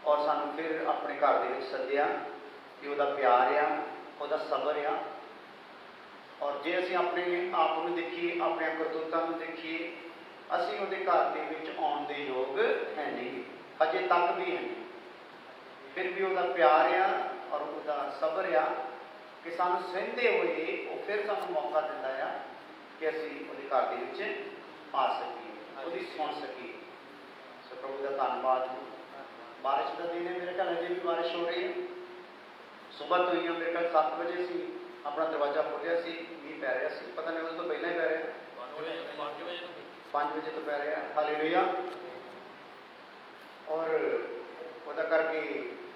और सानू फिर अपने घर दे विच सद्दिया कि उहदा प्यार आ, उहदा सबर आ। और जे असीं अपने आप को देखिए, अपने करतूतां नूं देखिए, असीं उहदे घर दे विच आउण दे योग है नहीं, अजे तक भी है नहीं। फिर भी उहदा प्यार आ और उहदा सबर आ कि सानू सहंदे होए वो फिर सानू मौका दिंदा आ कि असीं उहदे घर दे विच आ सकीए, उहदी सुण सकीए। सो प्रभु का धन्नवाद हो। बारिश का दिन है, मेरे ख्याल अजे भी बारिश हो रही है। सुबह तो ही मेरे ख्याल 7 बजे से अपना दरवाजा खोलिया सी, मीह पै रहा सी, पता नहीं उस तो पहले ही पै रहा, 5 बजे तो पै रहा। हालेलुया। और वजह करके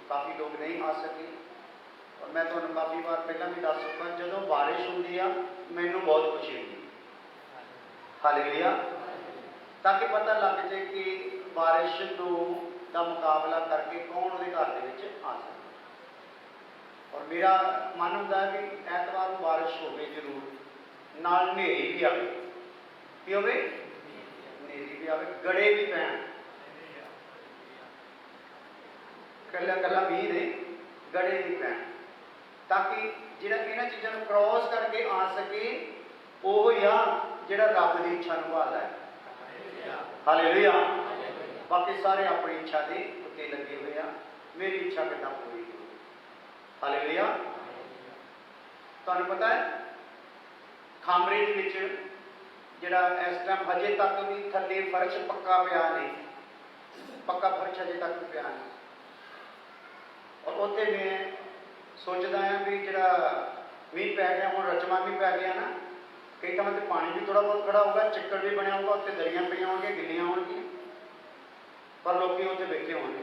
काफ़ी लोग नहीं आ सके। और मैं तो काफ़ी बार पहला भी दस चुका, जो बारिश होंगी आ मैनू बहुत खुशी होगी। हालेलुया। ताकि पता लग जाए कि बारिश का मुकाबला करके कौन वो घर के आ सकता। और मेरा मन होता है कि ऐतवार को बारिश हो जरूर, नाल नेरी भी आए, कि होवे नेरी भी आए, गड़े भी पैन, कला कला मीह ने गड़े भी पैन, ताकि जिहड़ा इन्हां चीज़ों को क्रॉस करके आ सके वो या जिहड़ा रब की इच्छा निभाता है। हालेलुया। बाकी सारे अपनी इच्छा के उत्ते लगे हुए हैं, मेरी इच्छा कितना पूरी हो। हालेलुया। तुहानूं पता है खामरे दे विच जिहड़ा इस टाइम हजे तक भी थल्ले फर्श पक्का पिया नहीं, पक्का फर्श हजे तक भी पिया नहीं। और उत्ते मैं सोचदा हां भी जिहड़ा मीह पै गया, हुण रचमा भी पै गया ना, कई थां ते पानी भी थोड़ा बहुत खड़ा होगा, चिक्कड़ भी बनया होगा, उत्ते दरियां पईयां होणगीਆਂ, गिल्लियां होणगीਆਂ, पर लोग उत्ते बैठे होणगे।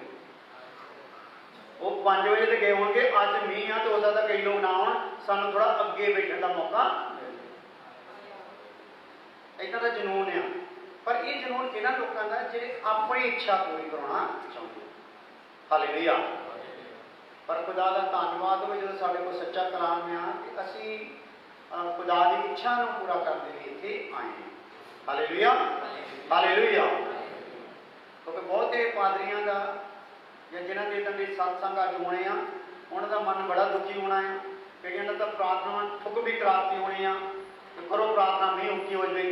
वो 5 बजे तो गए होंगे, अज मीह आ तो हो सकता कई लोग ना आउण, सानू थोड़ा अगे बैठने का मौका इतना का जनून आ। पर यह जनून किन्हां लोगों का जे अपनी इच्छा पूरी कराना चाहते। हालेलुया। पर खुदा का धन्नवाद हो जो साडे कोल सच्चा कलाम आ कि असीं खुदा की इच्छा को पूरा करने लिए इत्थे आए हैं। हालेलुया। हालेलुया। क्योंकि बहुते पादरियां का या जिन्होंने इदां दे सत्संग अज होने आ, उन्हों का मन बड़ा दुखी होना है। कई तो प्रार्थना ठुक भी कराती होनी आ, करो प्रार्थना नहीं उठी हो जाए,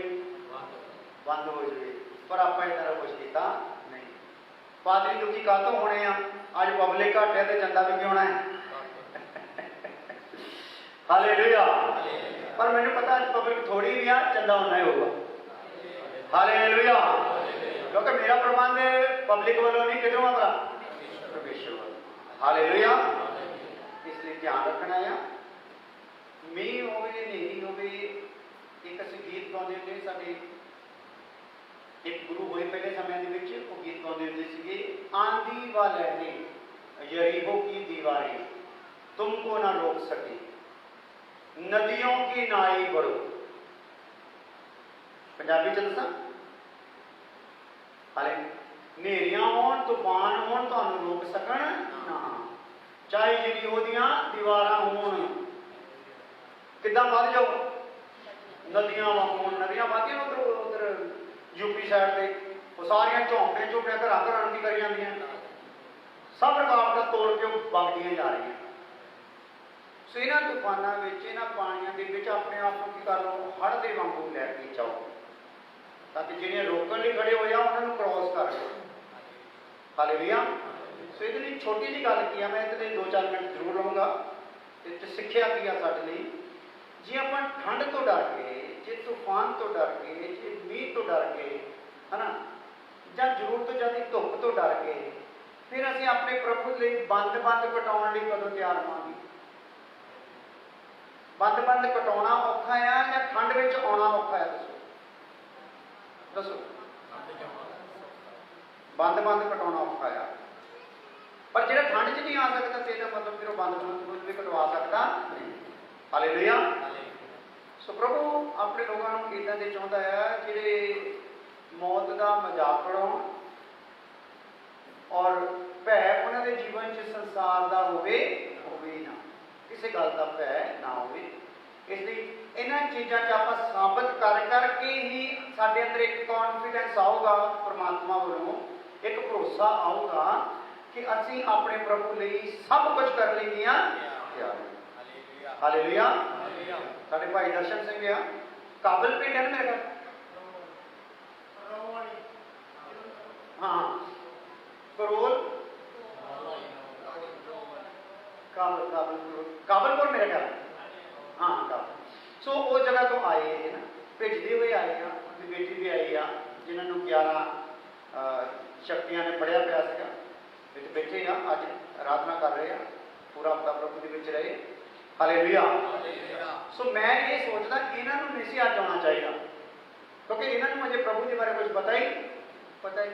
बंद हो जाए, पर आप इतना कुछ किया नहीं। पादरी दुखी कातों होने आ, अज पब्लिक घट है तो चंदा भी क्यों है। हालेलुया। पर मैंने पता अज पब्लिक थोड़ी भी आ, चंदा उन्ना ही होगा। हालेलुया। क्योंकि मेरा प्रबंध पब्लिक वालों नहीं, किधरों आ भला, परमेश्वर वालों। हालेलुया। इसलिए ध्यान रखना है, मीह होवे नेरी होवे। एक असीं गीत गाउंदे हुंदे, साडे एक गुरु होए पहले समय के विच, वो गीत गाउंदे हुंदे सीगे, आंधी व लहरें यरीहो की दीवारें तुमको ना रोक सके, नदियों की नाई बढ़ो। पंजाबी च दसां, हाले नेरियां होण तूफान होण तुहानूं रोक सकण ना, चाहे यरीहो दीआं दीवारां होण किद्दां वध जाओ, नदियां वांग होण। नदियां वधदियां उधर उधर यूपी साइड से, वो सारियां झोंपड़ियां झोंपड़ियां घर घर की करी जांदियां, सब रुकावटां तोड़ के वगदियां जा रही। सो इन्हां तूफानां विच, इन्हां पानियां दे विच अपने आप को की कर लो, हड़ दे वांगू लैके जाओ, ताकि जिन्हें रोकण लई खड़े होए आ उन्हां नूं क्रॉस कर लो। हालेलुया। सो इहदे लई छोटी जी गल की है, मैं इहदे लई 2-4 मिनट जरूर लऊंगा। इह सिੱਖਿਆ की है साडे लई, जे आपां ठंड तो डर के, जे तूफान तो डर के, जे मीह तो डर के, है ना, जां जरूरत जाती धुप तो डर के, फिर असीं अपने प्रभु लई बंद बंद कटाउण लई कदों तैयार होवांगे। बंद बंद कटाउणा औखा है या ठंड विच आउणा औखा है? दसो दसो। बंद बंद कटाउणा औखा है, पर जिहड़ा ठंड च नहीं आ सकता तो इसका मतलब फिर बंद बंद भी कटवा सकता नहीं। हालेलुया। सो प्रभु अपने लोगों को इदां दे चाहुंदा है जिहड़े मौत का मजाक उड़ाउण और भै उन्हां दे जीवन च संसार का होवे ना, किसी गल का भै ना होवे। इसलिए इन्हां चीज़ों च आपां साबित कर करके ही साडे अंदर एक कॉन्फिडेंस आऊगा, परमात्मा वालों एक भरोसा आऊगा कि ਅਸੀਂ ਆਪਣੇ ਪ੍ਰਭੂ ਲਈ ਸਭ ਕੁਝ ਕਰਨ ਲਈ ਕੀ ਆ ਤਿਆਰ ਹਾਂ। ਹਾਲੇਲੂਇਆ। ਸਾਡੇ ਭਾਈ ਦਰਸ਼ਨ ਸਿੰਘ ਆ ਕਾਬਲ ਪਿੰਡ ਹੈ ਮੇਰੇ ਹਾਂ ਕਰੋਲ काबलपुर मेरे ख्याल हाँ काबल सो वो जगह तो आए है ना भेजते हुए आए हैं अपनी बेटी भी आई आ जिन्होंने 11 शक्तियां ने पढ़िया पिया सीगा बैठे आ अज आराधना कर रहे हैं पूरा हफ्ता प्रभु के विच रहे हालेलुया। सो मैं ये सोचदा इन्हां नूं नहीं सी अज आउणा चाहिए क्योंकि इन्हां नूं अजे प्रभु के बारे कुछ पता ही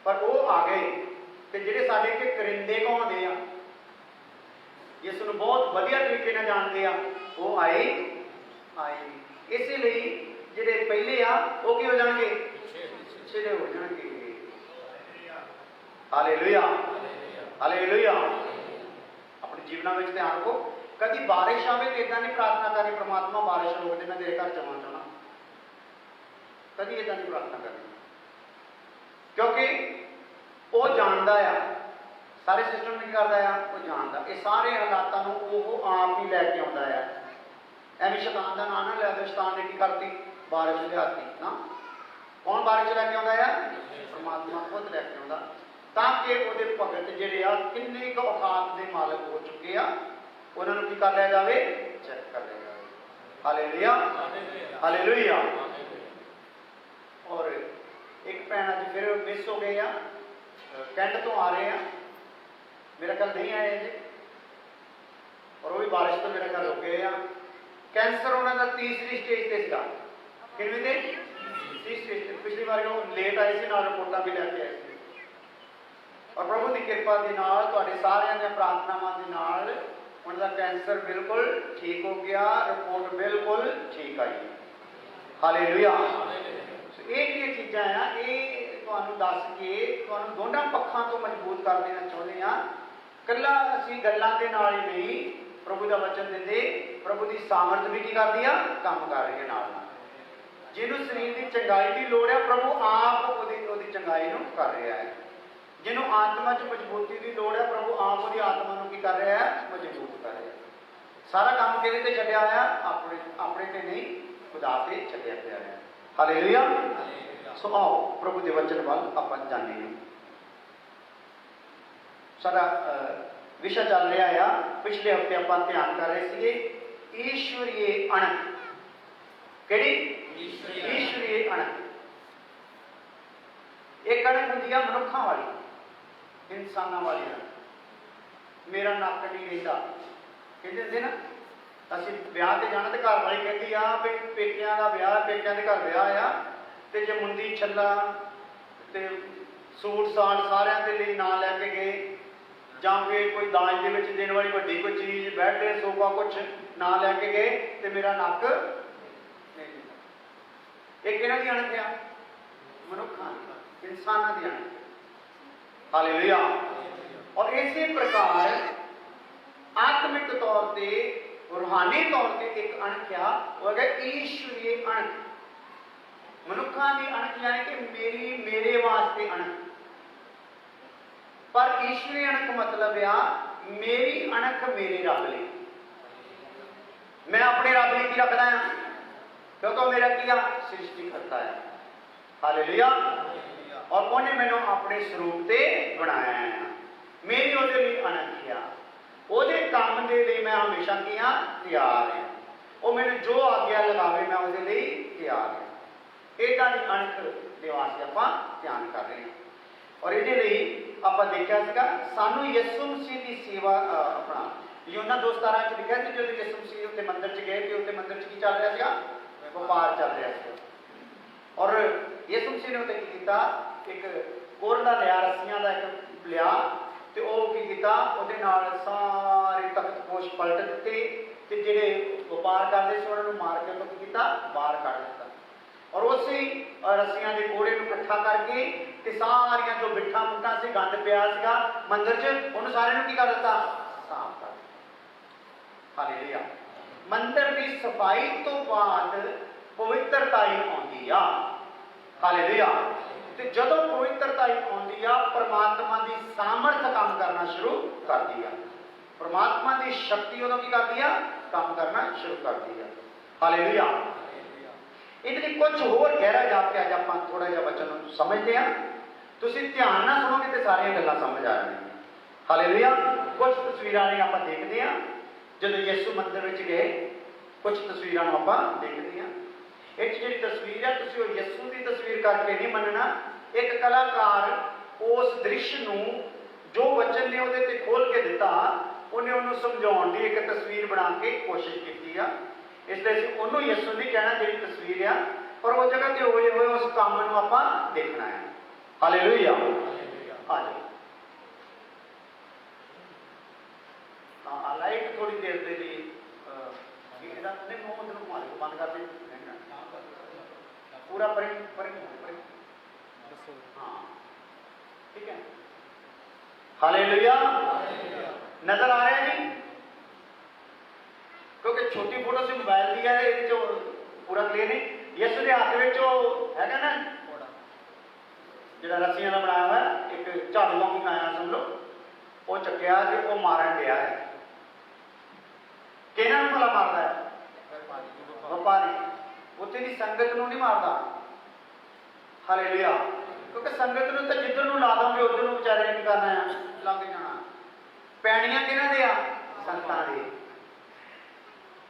पर वो आ गए ते जिहड़े साडे के करिंदे कहाउंदे आ जिस नूं बहुत वधिया तरीके नाल जानते हैं वो आए इसलिए जिहड़े पहले आ वो की हो जाएंगे पिछड़े हो जाएंगे। Hallelujah hallelujah. अपने जीवन में ध्यान रखो कभी बारिश आवे तो इदां नहीं प्रार्थना करनी परमात्मा बारिश हो जाए मैं तेरे घर जावां चाहना कभी इदां नहीं प्रार्थना करनी क्योंकि वो जानता है सारे सिस्टम नहीं करता है वो जानता ये सारे हालातों को वो आप ही लैके आता है एवं शैतान का नाम ना लिया शैतान ने की करती बारिश लियाती ना कौन बारिश लैके आता है परमात्मा खुद लैके आता ताकि वो भगत जोड़े आ किन्ने क औकात के मालक हो चुके हैं उन्होंने की कर लिया जाए चेक कर लिया जाए। Hallelujah hallelujah. और एक भैन अज फिर मिस हो गए कैंट तो आ रहे हैं मेरा ख्याल नहीं आए जी और वो भी बारिश तो मेरा ख्याल रुक गए कैंसर उन्होंने तीसरी स्टेज से था कितनी थे तीसरी स्टेज पिछली बार वो लेट आए थे नाल रिपोर्टा भी लैके आए थे और प्रभु की कृपा के नाल तुहाडे सारियां दी प्रार्थनावां दे नाल उनका कैंसर बिल्कुल ठीक हो गया रिपोर्ट बिल्कुल ठीक आई। हालेलुया। ये चीज़ां आ ये तुहानूं दस के तुहानूं दोनों पक्षां तो मजबूत कर देना चाहुंदे हां कल्ला असीं गल्लां दे नाल ही नहीं प्रभु का वचन देंदे प्रभु की सामर्थ भी की करदी आ काम कर रही है नाल जिन्हों शरीर की चंगाई की लोड़ है प्रभु आप उहदी चंगाई नूं कर रहा है जिन्हों आत्मा च मजबूती की लोड़ है प्रभु आप उहदी आत्मा नूं की कर रहा है मजबूत कर रहा है। सारा काम किहदे ते छड्डिया होया अपने ते नहीं खुदा ते छड्डिया पिया है। हालेलुया। सो आओ प्रभु के वचन वाल आपां जाने सारा विषय चल रहा है पिछले हफ्ते आप ध्यान कर रहे थे ईश्वरीय अणख केड़ी ईश्वरीय अणख एक अणख होंदी है मनुखा वाली इंसाना वाली मेरा नक नहीं रहिंदा कहते होंदे ना असीं ब्याह ते जाना तो घर वाली कहती आ भी पेकियां दा ब्याह पेकियां दे घर ब्याह आ ते जे मुंदी छल्ला ते सूट साट सारियां दे लई ना लैके गए जां फिर कोई दाज दे विच देने वाली वड्डी कोई चीज़ बैड सोफा कुछ ना लैके गए तो मेरा नक एक किहनां दी अणख आ मनुखां इंसानां दी अणख। हालेलुया। और इसी प्रकार आत्मिक तौर पर रूहानी तौर पर एक अणख आ वो है ईश्वरीय अणख मनुखां दी अणख यानी कि मेरे वास्ते अणख पर ईश्वरी अणख मतलब आ मेरी अणख मेरे रब ले मैं अपने रब ले की रखदा हां क्योंकि मेरा किया सृष्टि करता है। हालेलुया। और उन्हें मैनू अपने स्वरूप से बनाया है मेरी वो अणख आ ਉਹਦੇ ਕੰਮ ਦੇ ਲਈ मैं हमेशा किया तैयार है वो मैंने जो आज्ञा लगावे मैं उसके लिए तैयार है इदां दी अणख दे वास्ते आपां ध्यान कर रहे हैं। और ये आप देखा सीगा सानू यसू मसीह की सेवा अपना यूहन्ना 2:17 च लिखा कि जो यसू मसीह उत्ते मंदिर च गए थे उत्ते मंदिर च की चल रहा सीगा व्यापार चल रहा सीगा और यसू मसीह ने उत्ते की कीता एक कोरला लिया रस्सियां दा एक लिया तो वह की किया उहदे नाल सारे तख्तपोश पलट दिते ते जिहड़े व्यापार करते सी उन्होंने मार के तो की किया बाहर कढ़ दिता और उसी रस्सियां के कोड़े को इकट्ठा करके ते सारियां जो बिठा मुठा से गंद पिया सीगा मंदिर च उन्होंने सारे की कर दिता साफ कर दिता। हालेलुया। मंदिर की सफाई तो बाद पवित्रता ही आउंदी आ। हालेलुया। ਤੇ ਜਦੋਂ ਪਵਿੱਤਰਤਾ ਆਉਂਦੀ ਆ, ਪਰਮਾਤਮਾ ਦੀ ਸਾਮਰਥ ਕੰਮ ਕਰਨਾ ਸ਼ੁਰੂ ਕਰਦੀ ਆ। ਪਰਮਾਤਮਾ ਦੀ ਸ਼ਕਤੀ ਉਦੋਂ ਕੀ ਕਰਦੀ ਆ? ਕੰਮ ਕਰਨਾ ਸ਼ੁਰੂ ਕਰਦੀ ਆ। ਹਾਲੇਲੂਇਆ। ਇਹਦੇ ਲਈ ਕੁਝ ਹੋਰ ਗਹਿਰਾ ਜਾ ਕੇ ਅੱਜ ਆਪਾਂ ਥੋੜਾ ਜਿਹਾ ਵਚਨ ਨੂੰ ਸਮਝਦੇ ਹਾਂ। ਤੁਸੀਂ ਧਿਆਨ ਨਾਲ ਸੁਣੋਗੇ ਤੇ ਸਾਰੀਆਂ ਗੱਲਾਂ ਸਮਝ ਆ ਜਾਣਗੀਆਂ। ਹਾਲੇਲੂਇਆ। ਕੁਝ ਤਸਵੀਰਾਂ ਨੇ ਆਪਾਂ ਦੇਖਦੇ ਹਾਂ। ਜਦੋਂ ਯਿਸੂ ਮੰਦਿਰ ਵਿੱਚ ਗਏ, ਕੁਝ ਤਸਵੀਰਾਂ ਨੂੰ ਆਪਾਂ ਦੇਖਦੇ ਹਾਂ। ਇਹ ਜਿਹੜੀ ਤਸਵੀਰ ਹੈ, ਤੁਸੀਂ ਉਹ ਯਿਸੂ ਦੀ ਤਸਵੀਰ ਕਰਕੇ ਨਹੀਂ ਮੰਨਣਾ। ਇੱਕ ਕਲਾਕਾਰ ਉਸ ਦ੍ਰਿਸ਼ ਨੂੰ ਜੋ ਵਚਨ ਨੇ ਉਹਦੇ ਤੇ ਖੋਲ ਕੇ ਦਿੱਤਾ, ਉਹਨੇ ਉਹਨੂੰ ਸਮਝਾਉਣ ਦੀ ਇੱਕ ਤਸਵੀਰ ਬਣਾ ਕੇ ਕੋਸ਼ਿਸ਼ ਕੀਤੀ ਆ। ਇਸ ਲਈ ਅਸੀਂ ਉਹਨੂੰ ਯਿਸੂ ਨਹੀਂ ਕਹਿਣਾ ਜਿਹੜੀ ਤਸਵੀਰ ਆ, ਪਰ ਉਹ ਜਗ੍ਹਾ ਤੇ ਹੋਏ ਹੋਏ ਉਸ ਕੰਮ ਨੂੰ ਆਪਾਂ ਦੇਖਣਾ ਹੈ। ਹਾਲੇਲੂਇਆ। ਆ ਜਾਓ। ਤਾਂ ਲਾਈਟ ਥੋੜੀ ਦੇਰ ਦੇ ਲਈ ਇਹਦਾ ਨਹੀਂ ਮੂੰਹ ਨੂੰ ਘੁਮਾ ਦਿਓ, ਬੰਦ ਕਰ ਦੇ ਪੂਰਾ ਪਰੇ ਪਰੇ ਹਾਂ, ਠੀਕ ਹੈ। ਹਾਲੇਲੂਇਆ। ਨਜ਼ਰ ਆ ਰਿਹਾ ਜੀ? ਕਿਉਂਕਿ ਛੋਟੀ ਫੋਟੋ ਸੀ ਮੋਬਾਈਲ ਦੀ ਹੈ, ਇਹਦੇ ਚੋਂ ਪੂਰਾ ਕਲੀਅਰ ਨਹੀਂ। ਯਿਸੂ ਦੇ ਹੱਥ ਵਿੱਚ ਉਹ ਹੈਗਾ ਨਾ ਜਿਹੜਾ ਰੱਸੀਆਂ ਦਾ ਬਣਾਇਆ ਹੋਇਆ, ਇੱਕ ਝਾੜੂ ਵਾਂਗੂ ਬਣਾਇਆ ਸਮਝੋ, ਉਹ ਚੱਕਿਆ ਤੇ ਉਹ ਮਾਰਨ ਡਿਆ ਹੈ। ਕਿਹਨਾਂ ਨੂੰ ਭਲਾ ਮਾਰਦਾ ਹੈ? ਵਪਾਰੀ। ਉੱਥੇ ਦੀ ਸੰਗਤ ਨੂੰ ਨਹੀਂ ਮਾਰਦਾ। ਹਾਲੇਲੂਇਆ। ਕਿਉਂਕਿ ਸੰਗਤ ਨੂੰ ਤਾਂ ਜਿੱਧਰ ਨੂੰ ਲਾ ਦੋਗੇ ਉਧਰ ਨੂੰ ਵਿਚਾਰੇ ਨੇ ਕੀ ਕਰਨਾ ਹੈ? ਲੱਗ ਜਾਣਾ। ਪੈਣੀਆਂ ਕਿਹਨਾਂ ਦੇ ਆ? ਸੰਤਾਂ ਦੇ।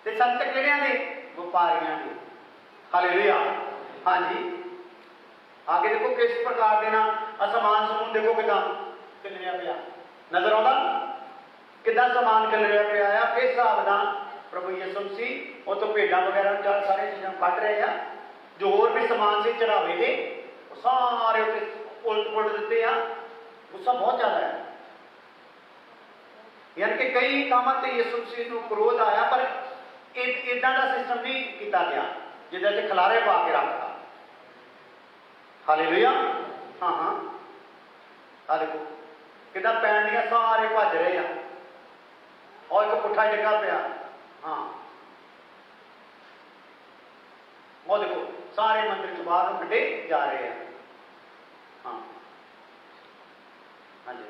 ਤੇ ਸੰਤ ਕਿਹੜਿਆਂ ਦੇ? ਵਪਾਰੀਆਂ ਦੇ। ਹਾਲੇਲੂਇਆ। ਹਾਂਜੀ। आगे देखो किस प्रकार देना असमान समूह देखो किदा खिलरिया पिया नजर आता किदा समान खिलरिया पिया आ किस हिसाब का प्रभु यीशु मसीह वो तो भेड़ा वगैरह सारे चीज़ां कट रहे हैं जो होर भी समान से चढ़ावे थे सारे उत्ते उलट पुलट दिते आ। गुस्सा बहुत ज़्यादा है, यानी कि कई कामों से यीशु मसीह को क्रोध आया, पर इदा का सिस्टम नहीं किया गया जिदा च खलारे पा के रखता। हालेलुया। हाँ हाँ, आ देखो कितना पैन दिया सारे भज रहे हैं और एक पुट्ठा डिगा पिया। हाँ, वो देखो सारे मंदिर के बाहर कटे जा रहे हैं। हाँ हाँ जी,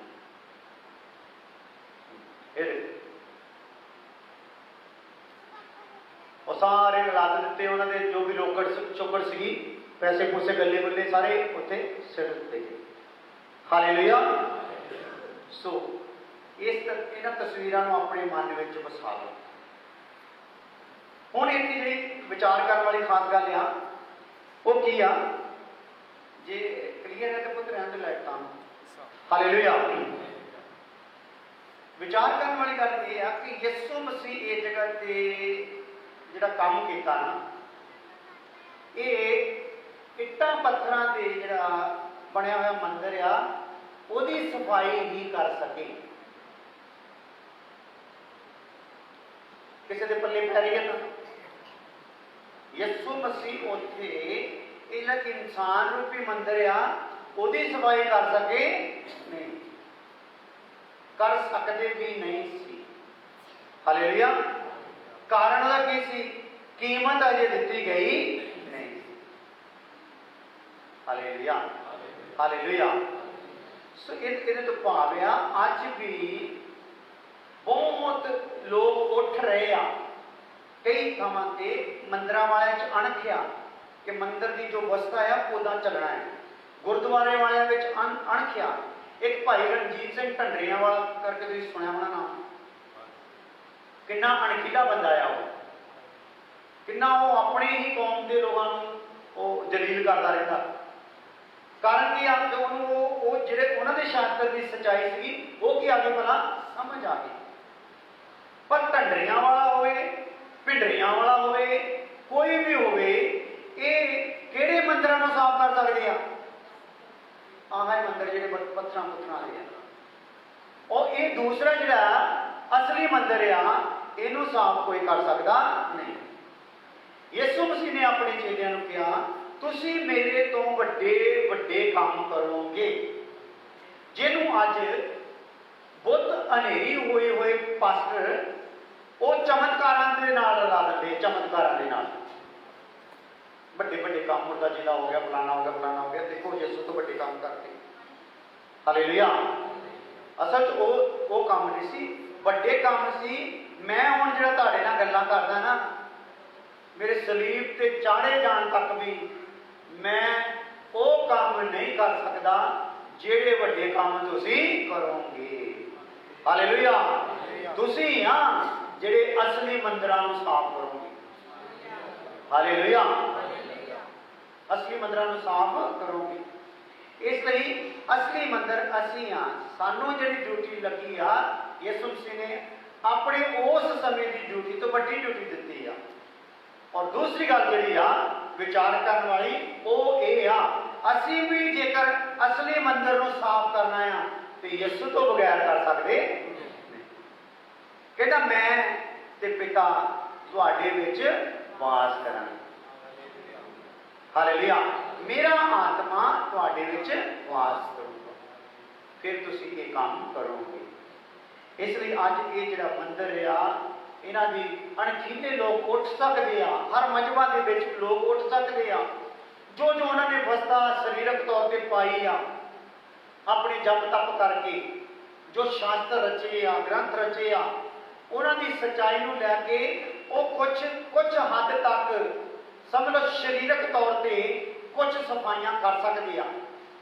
और सारे लाद दिते उन्होंने जो भी रोकड़ चौकड़ सी पैसे पूसे गले गुले सारे उत्थे सिर दिते गए। हालेलुया। सो इस इन्हां तस्वीरां नूं अपने मन विच वसा लो। हुण इत्थे जिहड़ी विचार करने वाली खास गल आ वो की आ, जे क्लीयर है तो पुत्त रहण दे लायक काम। हालेलुया। विचार करने वाली गल ये आ कि यीशु मसीह इस जगह ते जिहड़ा काम कीता ना, ये इट्टां पत्थरां ते जिहड़ा बनया होया मंदिर आ ਉਹਦੀ सफाई ही कर सके। किसी के पल्ले पै रही है तो यीशु मसीह उत्थे इन्हां इंसान रूपी मंदिर आ ਉਹਦੀ सफाई कर सके नहीं, कर सकते भी नहीं सी। हालेलुया। कारण ਉਹਦਾ ਕੀ ਸੀ? कीमत अजे दिती गई नहीं। हालेलुया। हालेलुया। सो ਇਹਦੇ ਤੋਂ ਭਾਵ ਆ ਅੱਜ भी बहुत लोग उठ रहे आ कई ਥਾਵਾਂ ਤੇ ਮੰਦਰਾਂ ਵਾਲਿਆਂ 'ਚ ਅਣਖ ਆ ਕਿ ਮੰਦਰ ਦੀ ਜੋ ਵਸਤਾ ਆ ਉਦਾਂ ਚੱਲਣਾ ਹੈ। ਗੁਰਦੁਆਰੇ ਵਾਲਿਆਂ ਵਿੱਚ ਅਣਖ ਆ। ਇੱਕ ਭਾਈ ਰਣਜੀਤ ਸਿੰਘ ਢੰਡਰੀਆਂ ਵਾਲਾ ਕਰਕੇ ਤੁਸੀਂ ਸੁਣਿਆ ਹੋਣਾ ਨਾਮ, ਕਿੰਨਾ ਅਣਖੀਲਾ ਬੰਦਾ ਆ ਉਹ, ਕਿੰਨਾ ਉਹ ਆਪਣੇ ਹੀ ਕੌਮ ਦੇ ਲੋਕਾਂ ਨੂੰ ਉਹ ਜਲੀਲ ਕਰਦਾ ਰਹਿੰਦਾ। ਕਾਰਨ ਕੀ ਆ? ਕਿ ਉਹਨੂੰ ਉਹ ਜਿਹੜੇ ਉਹਨਾਂ ਦੇ ਸ਼ਾਸਤਰ ਦੀ ਸੱਚਾਈ ਸੀ ਉਹ ਕੀ ਆ ਗਈ ਭਲਾ ਸਮਝ ਆ ਗਈ। पर ढंडरियां वाला होवे, भिंडरियां वाला होवे, कोई भी होवे, ये किहड़े मंदिरां नूं साफ कर सकदे आ? आह मंदिर जिहड़े पत्थरां पुत्थरां वाले आ, और ये दूसरा जिहड़ा असली मंदिर आ इहनूं साफ कोई कर सकदा नहीं। यीशु मसीह ने अपने चेलियां नूं कहा तुसीं मेरे तो वड्डे वड्डे काम करोगे। जिहनूं अज बुद्ध हनेरी होए होए पास्टर वो चमत्कारां दे नाल ला दिंदे, चमत्कारां दे नाल ਵੱਡੇ ਵੱਡੇ ਕੰਮ ਮੁਰਦਾ ਜਿਹਾ ਹੋ ਗਿਆ, ਫਲਾਣਾ ਹੋ ਗਿਆ, ਫਲਾਣਾ ਹੋ ਗਿਆ। ਦੇਖੋ ਯਿਸੂ ਤੋਂ ਵੱਡੇ ਕੰਮ ਕਰਦੇ। ਹਾਲੇਲੂਇਆ। ਅਸਲ 'ਚ ਉਹ ਕੰਮ ਨਹੀਂ ਸੀ, ਵੱਡੇ ਕੰਮ ਸੀ। ਮੈਂ ਹੁਣ ਜਿਹੜਾ ਤੁਹਾਡੇ ਨਾਲ ਗੱਲਾਂ ਕਰਦਾ ਨਾ, ਮੇਰੇ ਸਲੀਬ ਤੇ ਚਾੜੇ ਜਾਣ ਤੱਕ ਵੀ ਮੈਂ ਉਹ ਕੰਮ ਨਹੀਂ ਕਰ ਸਕਦਾ ਜਿਹੜੇ ਵੱਡੇ ਕੰਮ ਤੁਸੀਂ ਕਰੋਗੇ। ਹਾਲੇਲੂਇਆ। ਤੁਸੀਂ ਆ ਜਿਹੜੇ ਅਸਲੀ ਮੰਦਿਰਾਂ ਨੂੰ ਸਾਫ਼ ਕਰੋਗੇ। ਹਾਲੇਲੂਇਆ। ਅਸਲੀ ਮੰਦਿਰਾਂ ਨੂੰ ਸਾਫ਼ ਕਰੋਗੇ। ਇਸ ਲਈ ਅਸਲੀ ਮੰਦਿਰ ਅਸੀਂ ਆ। ਸਾਨੂੰ ਜਿਹੜੀ ਡਿਊਟੀ ਲੱਗੀ ਆ, ਯਿਸੂ ਮਸੀਹ ਨੇ ਆਪਣੇ ਉਸ ਸਮੇਂ ਦੀ ਡਿਊਟੀ ਤੋਂ ਵੱਡੀ ਡਿਊਟੀ ਦਿੱਤੀ ਆ। ਔਰ ਦੂਸਰੀ ਗੱਲ ਜਿਹੜੀ ਆ ਵਿਚਾਰ ਕਰਨ ਵਾਲੀ, ਉਹ ਇਹ ਆ, ਅਸੀਂ ਵੀ ਜੇਕਰ ਅਸਲੀ ਮੰਦਿਰ ਨੂੰ ਸਾਫ਼ ਕਰਨਾ ਆ ਤੇ ਯਿਸੂ ਤੋਂ ਬਗੈਰ ਕਰ ਸਕਦੇ। ਕਹਿੰਦਾ ਮੈਂ ਤੇ ਪਿਤਾ ਤੁਹਾਡੇ ਵਿੱਚ ਵਾਸ ਕਰਾਂਗੇ। ਹਾਲੇਲੂਇਆ। ਮੇਰਾ ਆਤਮਾ ਤੁਹਾਡੇ ਵਿੱਚ ਵਾਸ ਕਰੂਗਾ, ਫਿਰ ਤੁਸੀਂ ਇਹ ਕੰਮ ਕਰੋਗੇ। ਇਸ ਲਈ ਅੱਜ ਇਹ ਜਿਹੜਾ ਮੰਦਿਰ ਆ, ਇਹਨਾਂ ਦੀ ਅਣਖੀਲੇ ਲੋਕ ਉੱਠ ਸਕਦੇ ਆ। ਹਰ ਮਜ਼ਹਬਾਂ ਦੇ ਵਿੱਚ ਲੋਕ ਉੱਠ ਸਕਦੇ ਆ। ਜੋ ਉਹਨਾਂ ਨੇ ਵਸਤਾ ਸਰੀਰਕ ਤੌਰ ਤੇ ਪਾਈ ਆ, ਆਪਣੀ ਜਪ ਤਪ ਕਰਕੇ ਜੋ ਸ਼ਾਸਤਰ ਰਚੇ ਆ, ਗ੍ਰੰਥ ਰਚੇ ਆ, ਉਹਨਾਂ ਦੀ ਸੱਚਾਈ ਨੂੰ ਲੈ ਕੇ ਉਹ ਕੁਝ ਹੱਦ ਤੱਕ ਸਮਝ ਲਓ ਸਰੀਰਕ ਤੌਰ ਤੇ ਕੁਝ ਸਫਾਈਆਂ ਕਰ ਸਕਦੇ ਆ।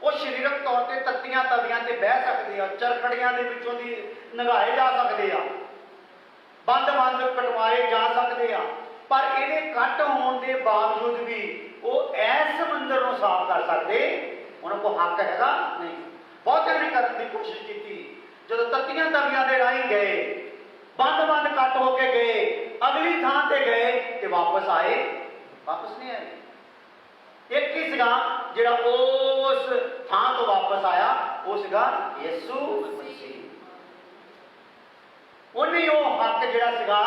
ਉਹ ਸਰੀਰਕ ਤੌਰ ਤੇ ਤੱਤੀਆਂ ਤਵੀਆਂ ਤੇ ਬਹਿ ਸਕਦੇ ਆ, ਚਰਖੜੀਆਂ ਦੇ ਵਿੱਚੋਂ ਦੀ ਨਗਾਏ ਜਾ ਸਕਦੇ ਆ, ਬੰਦ ਕਟਵਾਏ ਜਾ ਸਕਦੇ ਆ। ਪਰ ਇਹਦੇ ਕੱਟ ਹੋਣ ਦੇ ਬਾਵਜੂਦ ਵੀ ਉਹ ਐਸ ਮੰਦਿਰ ਨੂੰ ਸਾਫ਼ ਕਰ ਸਕਦੇ, ਉਹਨਾਂ ਕੋਲ ਹੱਕ ਹੈਗਾ ਨਹੀਂ। ਬਹੁਤਿਆਂ ਨੇ ਕਰਨ ਦੀ ਕੋਸ਼ਿਸ਼ ਕੀਤੀ। ਜਦੋਂ ਤੱਤੀਆਂ ਤਵੀਆਂ ਦੇ ਰਾਹੀਂ ਗਏ, ਬੰਦ ਕੱਟ ਹੋ ਕੇ ਗਏ, ਅਗਲੀ ਥਾਂ ਤੇ ਗਏ ਤੇ ਵਾਪਸ ਆਏ, ਵਾਪਸ ਨਹੀਂ ਆਏ। ਇੱਕ ਹੀ ਸੀਗਾ ਜਿਹੜਾ ਉਸ ਥਾਂ ਤੋਂ ਵਾਪਸ ਆਇਆ, ਉਹ ਸੀਗਾ ਯਿਸੂ ਮਸੀਹ। ਉਹਨੇ ਉਹ ਹੱਕ ਜਿਹੜਾ ਸੀਗਾ,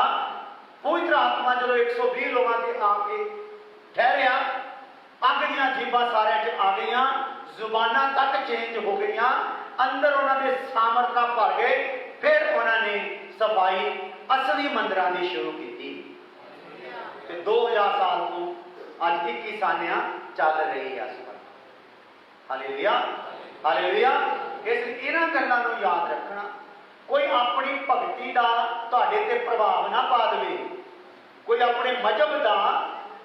ਪਵਿੱਤਰ ਆਤਮਾ ਜਦੋਂ 120 ਲੋਕਾਂ ਤੇ ਆ ਕੇ ਠਹਿਰਿਆ, ਅੱਗ ਦੀਆਂ ਜੀਬਾਂ ਸਾਰਿਆਂ 'ਚ ਆ ਗਈਆਂ, ਜ਼ੁਬਾਨਾਂ ਤੱਕ ਚੇਂਜ ਹੋ ਗਈਆਂ, ਅੰਦਰ ਉਹਨਾਂ ਦੇ ਸਾਮਰਥਾਂ ਭਰ ਗਏ। ਫਿਰ ਉਹਨਾਂ ਨੇ ਸਫਾਈ ਅਸਲੀ ਮੰਦਿਰਾਂ ਦੀ ਸ਼ੁਰੂ ਕੀਤੀ ਤੇ 2000 ਸਾਲ ਤੋਂ ਅੱਜ 21 ਸਾਲਿਆਂ ਚੱਲ ਰਹੀ ਹੈ ਸਫਾਈ। ਹਾਲੇਲੂਇਆ। ਹਾਲੇਲੂਇਆ। ਇਸ ਲਈ ਇਹਨਾਂ ਗੱਲਾਂ ਨੂੰ ਯਾਦ ਰੱਖਣਾ। ਕੋਈ ਆਪਣੀ ਭਗਤੀ ਦਾ ਤੁਹਾਡੇ ਤੇ ਪ੍ਰਭਾਵ ਨਾ ਪਾ ਦੇਵੇ, ਕੋਈ ਆਪਣੇ ਮਜ਼ਹਬ ਦਾ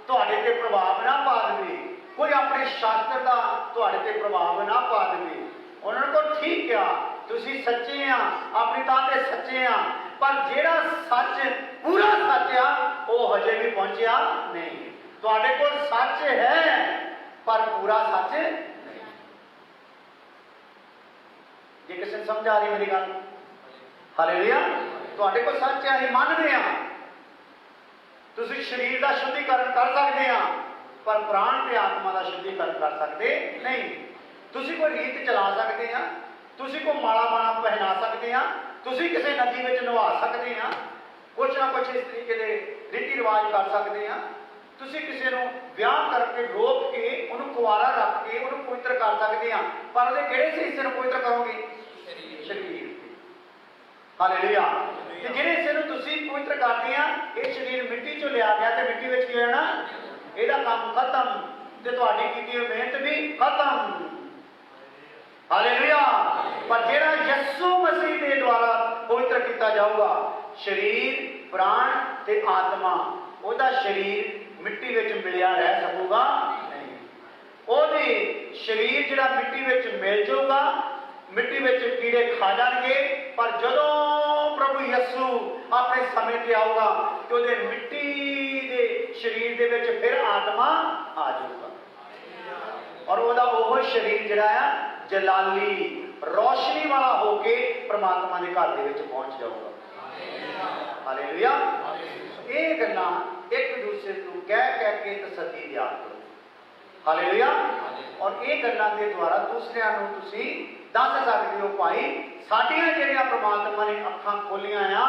ਤੁਹਾਡੇ ਤੇ ਪ੍ਰਭਾਵ ਨਾ ਪਾ ਦੇਵੇ, ਕੋਈ ਆਪਣੇ ਸ਼ਾਸਤਰ ਦਾ ਤੁਹਾਡੇ ਤੇ ਪ੍ਰਭਾਵ ਨਾ ਪਾ ਦੇਵੇ। ਉਹਨਾਂ ਨੂੰ ਕਹੋ ਠੀਕ ਆ, ਤੁਸੀਂ ਸੱਚੇ ਆ, ਆਪਣੀ ਥਾਂ ਤੇ ਸੱਚੇ ਆ, ਪਰ ਜਿਹੜਾ ਸੱਚ ਪੂਰਾ ਸੱਚ ਆ ਉਹ ਹਜੇ ਵੀ ਪਹੁੰਚਿਆ ਨਹੀਂ। ਤੁਹਾਡੇ ਕੋਲ ਸੱਚ ਹੈ ਪਰ ਪੂਰਾ ਸੱਚ ਨਹੀਂ। ਜੇ ਕਿਸੇ ਨੂੰ ਸਮਝ ਆ ਰਹੀ ਮੇਰੀ ਗੱਲ? ਹਾਲੇਲੂਇਆ। ਤੁਹਾਡੇ ਕੋਲ ਸੱਚ ਹੈ, ਅਸੀਂ ਮੰਨਦੇ ਆ। ਤੁਸੀਂ ਸਰੀਰ ਦਾ ਸ਼ੁੱਧੀਕਰਨ ਕਰ ਸਕਦੇ ਆ, ਪਰ ਪ੍ਰਾਣ ਤੇ ਆਤਮਾ ਦਾ ਸ਼ੁੱਧੀਕਰਨ ਕਰ ਸਕਦੇ ਨਹੀਂ। ਤੁਸੀਂ ਕੋਈ ਰੀਤ ਚਲਾ ਸਕਦੇ ਆ, ਤੁਸੀਂ ਕੋਈ ਮਾਲਾ ਬਾਣਾ ਪਹਿਨਾ ਸਕਦੇ ਆ, ਤੁਸੀਂ ਕਿਸੇ ਨਦੀ ਵਿੱਚ ਨਵਾ ਸਕਦੇ ਆ, ਕੁਛ ਨਾ ਕੁਛ ਇਸ ਤਰੀਕੇ ਦੇ ਰੀਤੀ ਰਿਵਾਜ ਕਰ ਸਕਦੇ ਆ। ਤੁਸੀਂ ਕਿਸੇ ਨੂੰ ਵਿਆਹ ਕਰਕੇ ਰੋਕ ਕੇ ਉਹਨੂੰ ਕੁਆਰਾ ਰੱਖ ਕੇ ਉਹਨੂੰ ਪਵਿੱਤਰ ਕਰ ਸਕਦੇ ਆ, ਪਰ ਉਹਦੇ ਕਿਹੜੇ ਹਿੱਸੇ ਨੂੰ ਪਵਿੱਤਰ ਕਰੋਗੇ? ਸਰੀਰ। ਹਾਲੇਲੂਇਆ। ਤੇ ਜਿਹੜੇ ਹਿੱਸੇ ਨੂੰ ਤੁਸੀਂ ਪਵਿੱਤਰ ਕਰਦੇ ਆ, ਇਹ ਸਰੀਰ ਮਿੱਟੀ ਚੋਂ ਲਿਆ ਗਿਆ ਤੇ ਮਿੱਟੀ ਵਿੱਚ ਕੀ ਹੋਣਾ? ਇਹਦਾ ਕੰਮ ਖਤਮ ਤੇ ਤੁਹਾਡੀ ਕੀਤੀ ਹੋਈ ਮਿਹਨਤ ਵੀ ਖਤਮ। ਹਾਲੇਲੂਇਆ। ਪਰ ਜਿਹੜਾ ਯਿਸੂ ਮਸੀਹ ਦੇ ਦੁਆਰਾ ਪਵਿੱਤਰ ਕੀਤਾ ਜਾਊਗਾ, ਸਰੀਰ, ਪ੍ਰਾਣ ਤੇ ਆਤਮਾ, ਉਹਦਾ ਸਰੀਰ ਮਿੱਟੀ ਵਿੱਚ ਮਿਲਿਆ ਰਹਿ ਸਕੂਗਾ ਨਹੀਂ। ਉਹਦੇ ਸਰੀਰ ਜਿਹੜਾ ਮਿੱਟੀ ਵਿੱਚ ਮਿਲ ਜਾਊਗਾ, ਮਿੱਟੀ ਵਿੱਚ ਕੀੜੇ ਖਾ ਜਾਣਗੇ, ਪਰ ਜਦੋਂ ਪ੍ਰਭੂ ਯਿਸੂ ਆਪਣੇ ਸਮੇਂ ਤੇ ਆਊਗਾ ਤੇ ਉਹਦੇ ਮਿੱਟੀ ਦੇ ਸਰੀਰ ਦੇ ਵਿੱਚ ਫਿਰ ਆਤਮਾ ਆ ਜਾਊਗਾ, ਔਰ ਉਹਦਾ ਉਹ ਸਰੀਰ ਜਿਹੜਾ ਆ ਜਲਾਲੀ ਰੋਸ਼ਨੀ ਵਾਲਾ ਹੋ ਕੇ ਪ੍ਰਮਾਤਮਾ ਦੇ ਘਰ ਦੇ ਵਿੱਚ ਪਹੁੰਚ ਜਾਊਗਾ। ਹਾਲੇਲੂਇਆ। ਇਹ ਗੱਲਾਂ ਇੱਕ ਦੂਸਰੇ ਨੂੰ ਕਹਿ ਕੇ ਤਸੱਲੀ ਦਿਆ ਕਰੋ। ਹਾਲੇਲੂਇਆ। ਔਰ ਇਹ ਗੱਲਾਂ ਦੇ ਦੁਆਰਾ ਦੂਸਰਿਆਂ ਨੂੰ ਤੁਸੀਂ ਦੱਸ ਸਕਦੇ ਹੋ, ਭਾਈ ਸਾਡੀਆਂ ਜਿਹੜੀਆਂ ਪ੍ਰਮਾਤਮਾ ਨੇ ਅੱਖਾਂ ਖੋਲੀਆਂ ਆ,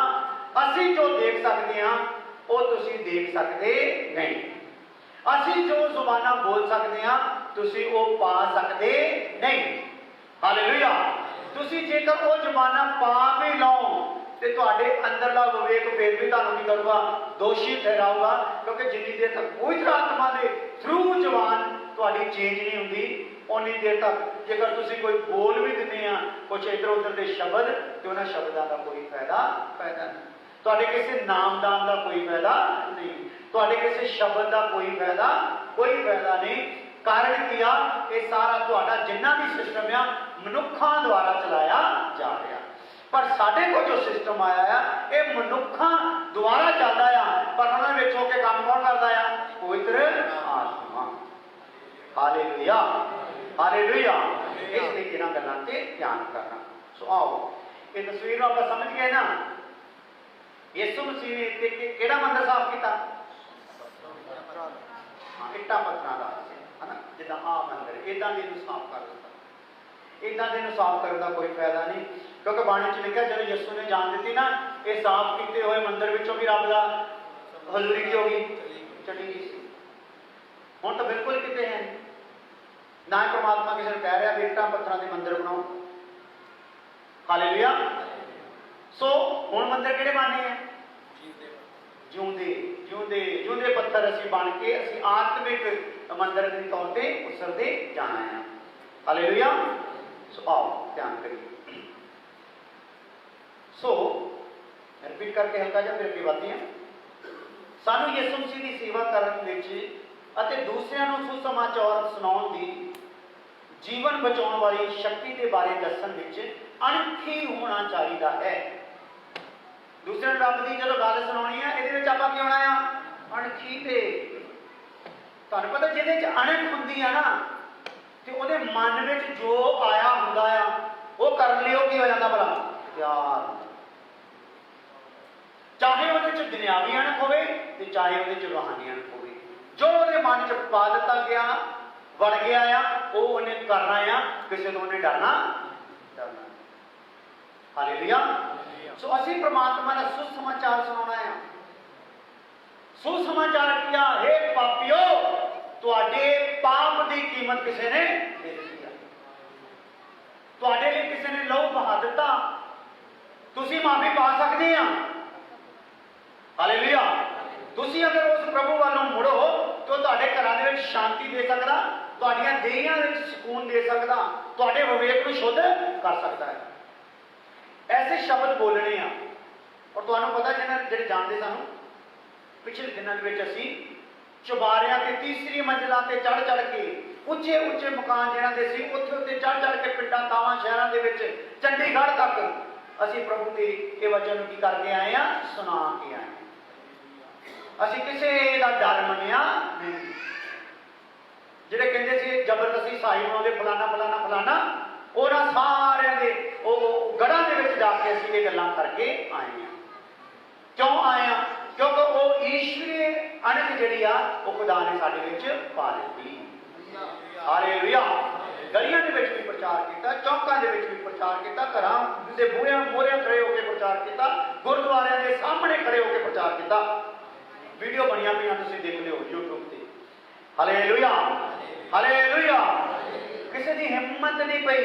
ਅਸੀਂ ਜੋ ਦੇਖ ਸਕਦੇ ਆ ਉਹ ਤੁਸੀਂ ਦੇਖ ਸਕਦੇ ਨਹੀਂ। ਅਸੀਂ ਜੋ ਜ਼ੁਬਾਨਾਂ ਬੋਲ ਸਕਦੇ ਆ ਤੁਸੀਂ ਉਹ ਪਾ ਸਕਦੇ ਨਹੀਂ। ਹਾਲੇਲੂਇਆ। ਤੁਸੀਂ ਜੇਕਰ ਉਹ ਜ਼ੁਬਾਨਾਂ ਪਾ ਵੀ ਲਓ ਤੇ ਤੁਹਾਡੇ ਅੰਦਰਲਾ ਵਿਵੇਕ ਫਿਰ ਵੀ ਤੁਹਾਨੂੰ ਕੀ ਕਰੂਗਾ? ਦੋਸ਼ੀ ਠਹਿਰਾਊਗਾ, ਕਿਉਂਕਿ ਜਿੰਨੀ ਦੇਰ ਤੱਕ ਪਵਿੱਤਰ ਆਤਮਾ ਦੇ थ्रू जबान तुहाडी चेंज नहीं हुंदी उन्नी देर तक जेकर तुसीं कोई बोल भी दिंदे आ कुछ इधर उधर के शब्द तो उन्हां शब्दां का कोई फायदा नहीं तुहाडे किसी नामदान का कोई फायदा नहीं तुहाडे किसी शब्द का कोई फायदा नहीं कारण की आ ये सारा तुहाडा जिन्ना भी सिस्टम आ मनुखां द्वारा चलाया जा रहा पर साडे को जो सिस्टम आया है ये मनुखां द्वारा चलदा आ पर उन्हां विच हो के काम कौन करदा आ पवित्र आत्मा हालेलुया हालेलुया इसलिए इन्हां गल्लां ते ध्यान करना सो आओ ये तस्वीर आप समझ गए ना यीशु मसीह ने इत्थे किहड़ा मंदिर साफ किया इट्टां पत्थरां दा है ना जिद्दां आ मंदिर इदां दे नूं साफ कर दित्ता इदां दे नूं साफ करने का कोई फायदा नहीं क्योंकि बाणी च लिखा जब यीशु ने जान दी ना ये साफ किए हुए मंदिर विचों भी रब दा हजूरी की होगी चली गई सी हुण तो बिल्कुल किते है ना परमात्मा किसी ने कह रहा भी इट्टां पत्थरां दे मंदिर बनाओ हालेलुया सो हुण मंदिर किहड़े बनने हैं जिउंदे जिउंदे जिउंदे पत्थर असीं बन के असीं आत्मिक मंदिर के तौर पर उसरते जाना है हालेलुया सो आओ ध्यान करिए सो रिपीट करके हल्का जा फिर अगे बढ़ते हैं सानू यीशु मसीह की सेवा करने विच अते दूसरिਆਂ ਨੂੰ सुसमाचार सुनाउण दी जीवन बचाउण वाली शक्ति के बारे दस्सण विच अणखी होना चाहिए है दूसरे रब की जो गल सुनानी है ये आप की होना आ अणखी ते तुहानूं पता जिहदे अणख हुंदी है ना तो वो मन में जो आया हुंदा आ वो करने लिए की हो जाता भला तैयार चाहे वो दुनियावी अणख होवे ते चाहे वो रूहानी अणख होवे जो वो मन च पा दिता गया वड़ गया आ वो उन्हें करना आ किसी को उन्हें डरना हालेलुया सो असीं परमात्मा का सुसमाचार सुनाना है सुसमाचार किया हे पापियो तुहाडे पाप की कीमत किसी ने दे दी है तुहाडे लिए किसी ने लहू बहा दिता तुसीं माफी पा सकते हैं हालेलुया तुसीं अगर उस प्रभु वालों मुड़ो तो तुहाडे घरां दे विच शांति दे सकदा तुहाडीआं देहियां विच सुकून दे सकदा तुहाडे विवेक नूं शुद्ध कर सकदा है ऐसे शब्द बोलने हैं और तुहानूं पता जिहड़े जानते सानूं पिछले दिनों में असीं चुबारियां ते तीसरी मंजिलां ते चढ़ चढ़ के उच्चे उच्चे मकान जिहड़ां दे सी उत्थे उत्ते चढ़ चढ़ के पिंडां गांवां शहरां दे विच चंडीगढ़ तक असीं प्रभु के ये वचन की करके आए हैं सुना के आए असीं किसी का डर मनिया नहीं जिहड़े कहंदे सी जबरदस्ती साई बनाउंदे फलाना फलाना फलाना उन्हां सारिਆਂ ਦੇ ਉਹ गढ़ां ਦੇ ਵਿੱਚ जा के असीं ये गल्लां करके आए हैं क्यों आए हैं क्योंकि वो ईश्वरी अणख जिहड़ी आ वो खुदा ने साडे विच पा दित्ती हालेलुया गलियां दे विच भी प्रचार किया चौकां दे विच भी प्रचार किया घरां दे बूहियां मोहरियां खड़े होकर प्रचार किया गुरुद्वारियां दे सामने खड़े होकर प्रचार किया वीडियो बनिया पई तुसीं देखदे हो यूट्यूब ते हालेलुया हालेलुया किसी की हिम्मत नहीं पई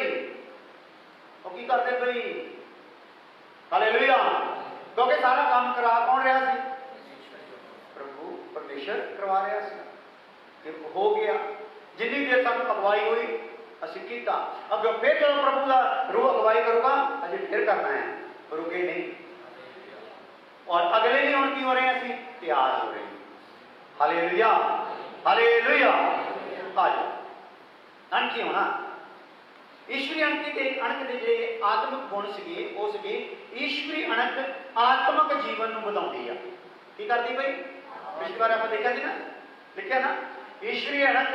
वो की करते पई हालेलुया क्योंकि सारा काम करा कौन रहा सी प्रभु परमेश्वर करवा रहा सी हो गया जिन्नी देर तक अगवाई हुई असीं कीता अब फिर जो प्रभु का रूह अगवाई करूगा अजे फिर करना है रुके नहीं और अगले नहीं हुण की हो रहे हैं असीं तैयार हो रहे हैं हालेलुया हालेलुया आ जाओ अणखी होना ईश्वरी अणख के जो आत्मिक गुण सीगे वो सीगे ईश्वरी अणख आत्मक जीवन को बढ़ाती है की करती भाई पिछली बार आप देखा ना लिखा ना ईश्वरी अणख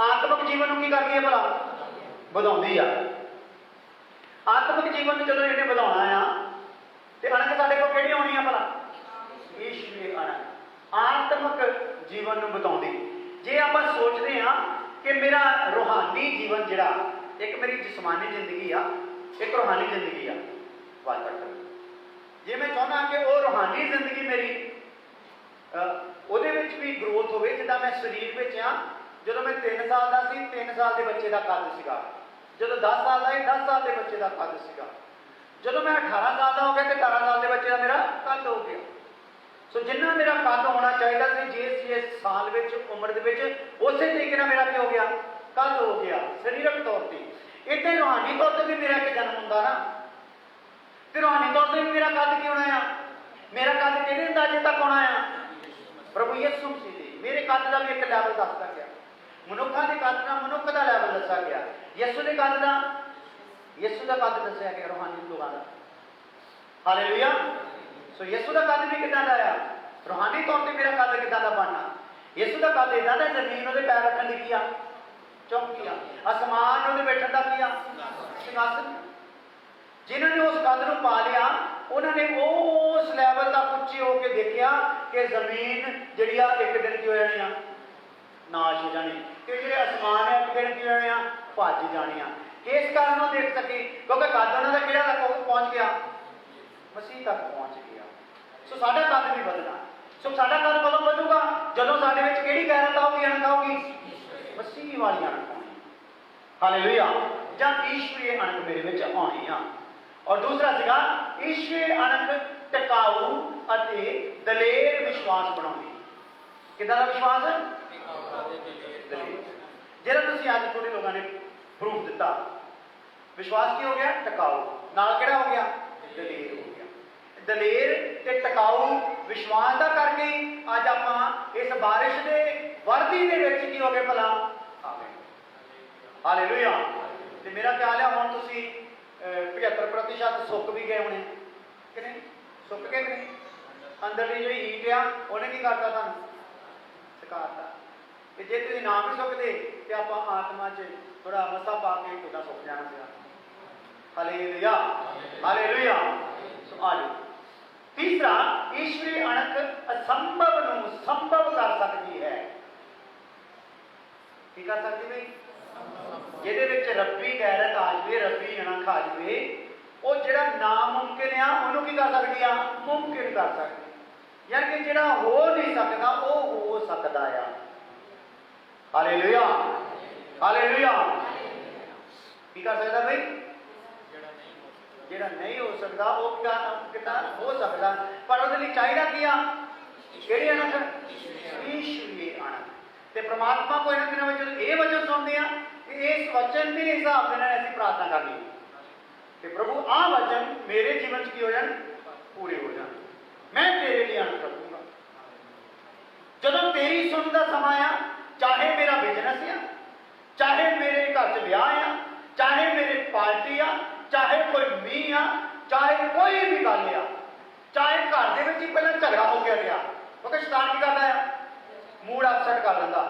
आत्मक जीवन को की करती है भला बढ़ाती है आत्मक जीवन जो इन्हें बढ़ाना आ तो अणख साढ़े को किहड़ी होनी है भला ईश्वरी अणख आत्मक जीवन को बढ़ाती जे आप सोचते हैं कि मेरा रूहानी जीवन जिहड़ा एक मेरी जिसमानी जिंदगी आ एक रूहानी जिंदगी आ बात करता जे मैं चाहना कि वो रूहानी जिंदगी मेरी ਉਹਦੇ भी ग्रोथ हो जिदा मैं शरीर में हाँ जो मैं 3 साल का सी 3 साल के बच्चे का कद सीगा जो 10 साल का 10 साल के बच्चे का कद सीगा जो मैं 18 साल का हो गया तो 18 साल के बच्चे का मेरा कद हो गया सो जिन्ना मेरा कद होना चाहिए सी जिस साल में उम्र के उस तरीके मेरा क्या हो गया, कद हो गया शरीरक तौर पर। इतने रूहानी तौर पर भी मेरा एक जन्म होंगे ना, तो रूहानी तौर पर भी मेरा कद की होना है, मेरा कद कि अंदाजे तक होना है प्रभु यीशु मसीह जी। मेरे कद का भी एक लैवल दसता गया, मनुखा के कद का मनुख का लैवल दसा गया, यीशु के कद का यीशु का कद दसिया गया रूहानी लोगों का। हालेलुया। सो यीशु का कद भी कितना आया, रूहानी तौर पर मेरा कद कितना का बनना। यीशु का कद इदा का जमीन वो पैर रखने की किया चौकिया, आसमान वो बैठन का किया सिंहासन। जिन्होंने उस कद को पा लिया उन्होंने उस लैवल तक उच्चे होकर देखा कि जमीन जी एक दिन की हो जानी आ नाश हो जानी, तो जो आसमान है एक दिन की हो जाने भज जाने। किस कारण वो देख सके, क्योंकि कद उन्होंने कि तक पहुँच गया, मसीह तक पहुँच गया। सो साडा कद भी बदलना। सो साडा कद कदों बढ़ूगा जदों साडे विच किहड़ी गैरत आऊगी, अणख आऊगी, मसीह वाली अणख आउणी। हालेलुया। जां ईश्वरीय अणख मेरे विच आउणी आ। और दूसरा सीगा ईश्वरीय अणख टिकाऊ अते दलेर विश्वास बनाउणी। किदां दा विश्वास, जिहड़ा तुसीं अज थोड़े लोगों ने प्रूफ दिता। विश्वास की हो गया, टिकाऊ नाल किहड़ा हो गया, दलेर हो गया। दलेर ते टिकाऊ विश्वास का करके अज आप इस बारिश के वर्दी के विच की हो गए भला आ गए। हालेलुया। ते मेरा ख्याल है हुण तुसीं 75% सुक भी गए होने कि नहीं, सुक गए कि नहीं। अंदर की जी हीट आ उन्हें की करता सानू सिखाता। जे तुसीं ना भी सुकते तो आप आत्मा च थोड़ा मसा पा के उदा सुक जाना सीगा। हालेलुया। हालेलुया। आ जाओ। तीसरा, ईश्वरी अणख असंभव नूं संभव कर सकती है। की कर सकती भाई, जिहदे विच रब्बी गैरत आ जाए, रब्बी अणख आ जाए, वो जिहड़ा नामुमकिन आ उहनूं की कर सकती आ, मुमकिन कर सकती। यानी कि जिहड़ा हो नहीं सकता वो हो सकता आ। हालेलुया। हालेलुया। की कर सकता भाई, जिहड़ा नहीं हो सकता वो कितना हो सकता। पर उहदे लई चाहिदा की आ, किहड़ी अणख, ईश्वरीय अणख। ते परमात्मा को इन्हां दिनां विच ये वचन सुनते हैं कि इस वचन के हिसाब से असीं प्रार्थना करनी कि प्रभु आ वचन मेरे जीवन की हो जाए, पूरे हो जाए, मैं तेरे लिए अणख रखूंगा। जदों तेरी सुन का समा आ, चाहे मेरा बिजनेस आ, चाहे मेरे घर च ब्याह आ, चाहे मेरे पार्टी आ, चाहे कोई मीह आ, चाहे कोई भी गल आ, चाहे घर के विच पहले झगड़ा हो गया गया, क्योंकि शैतान की करता है मूड अपसेट कर लेंदा,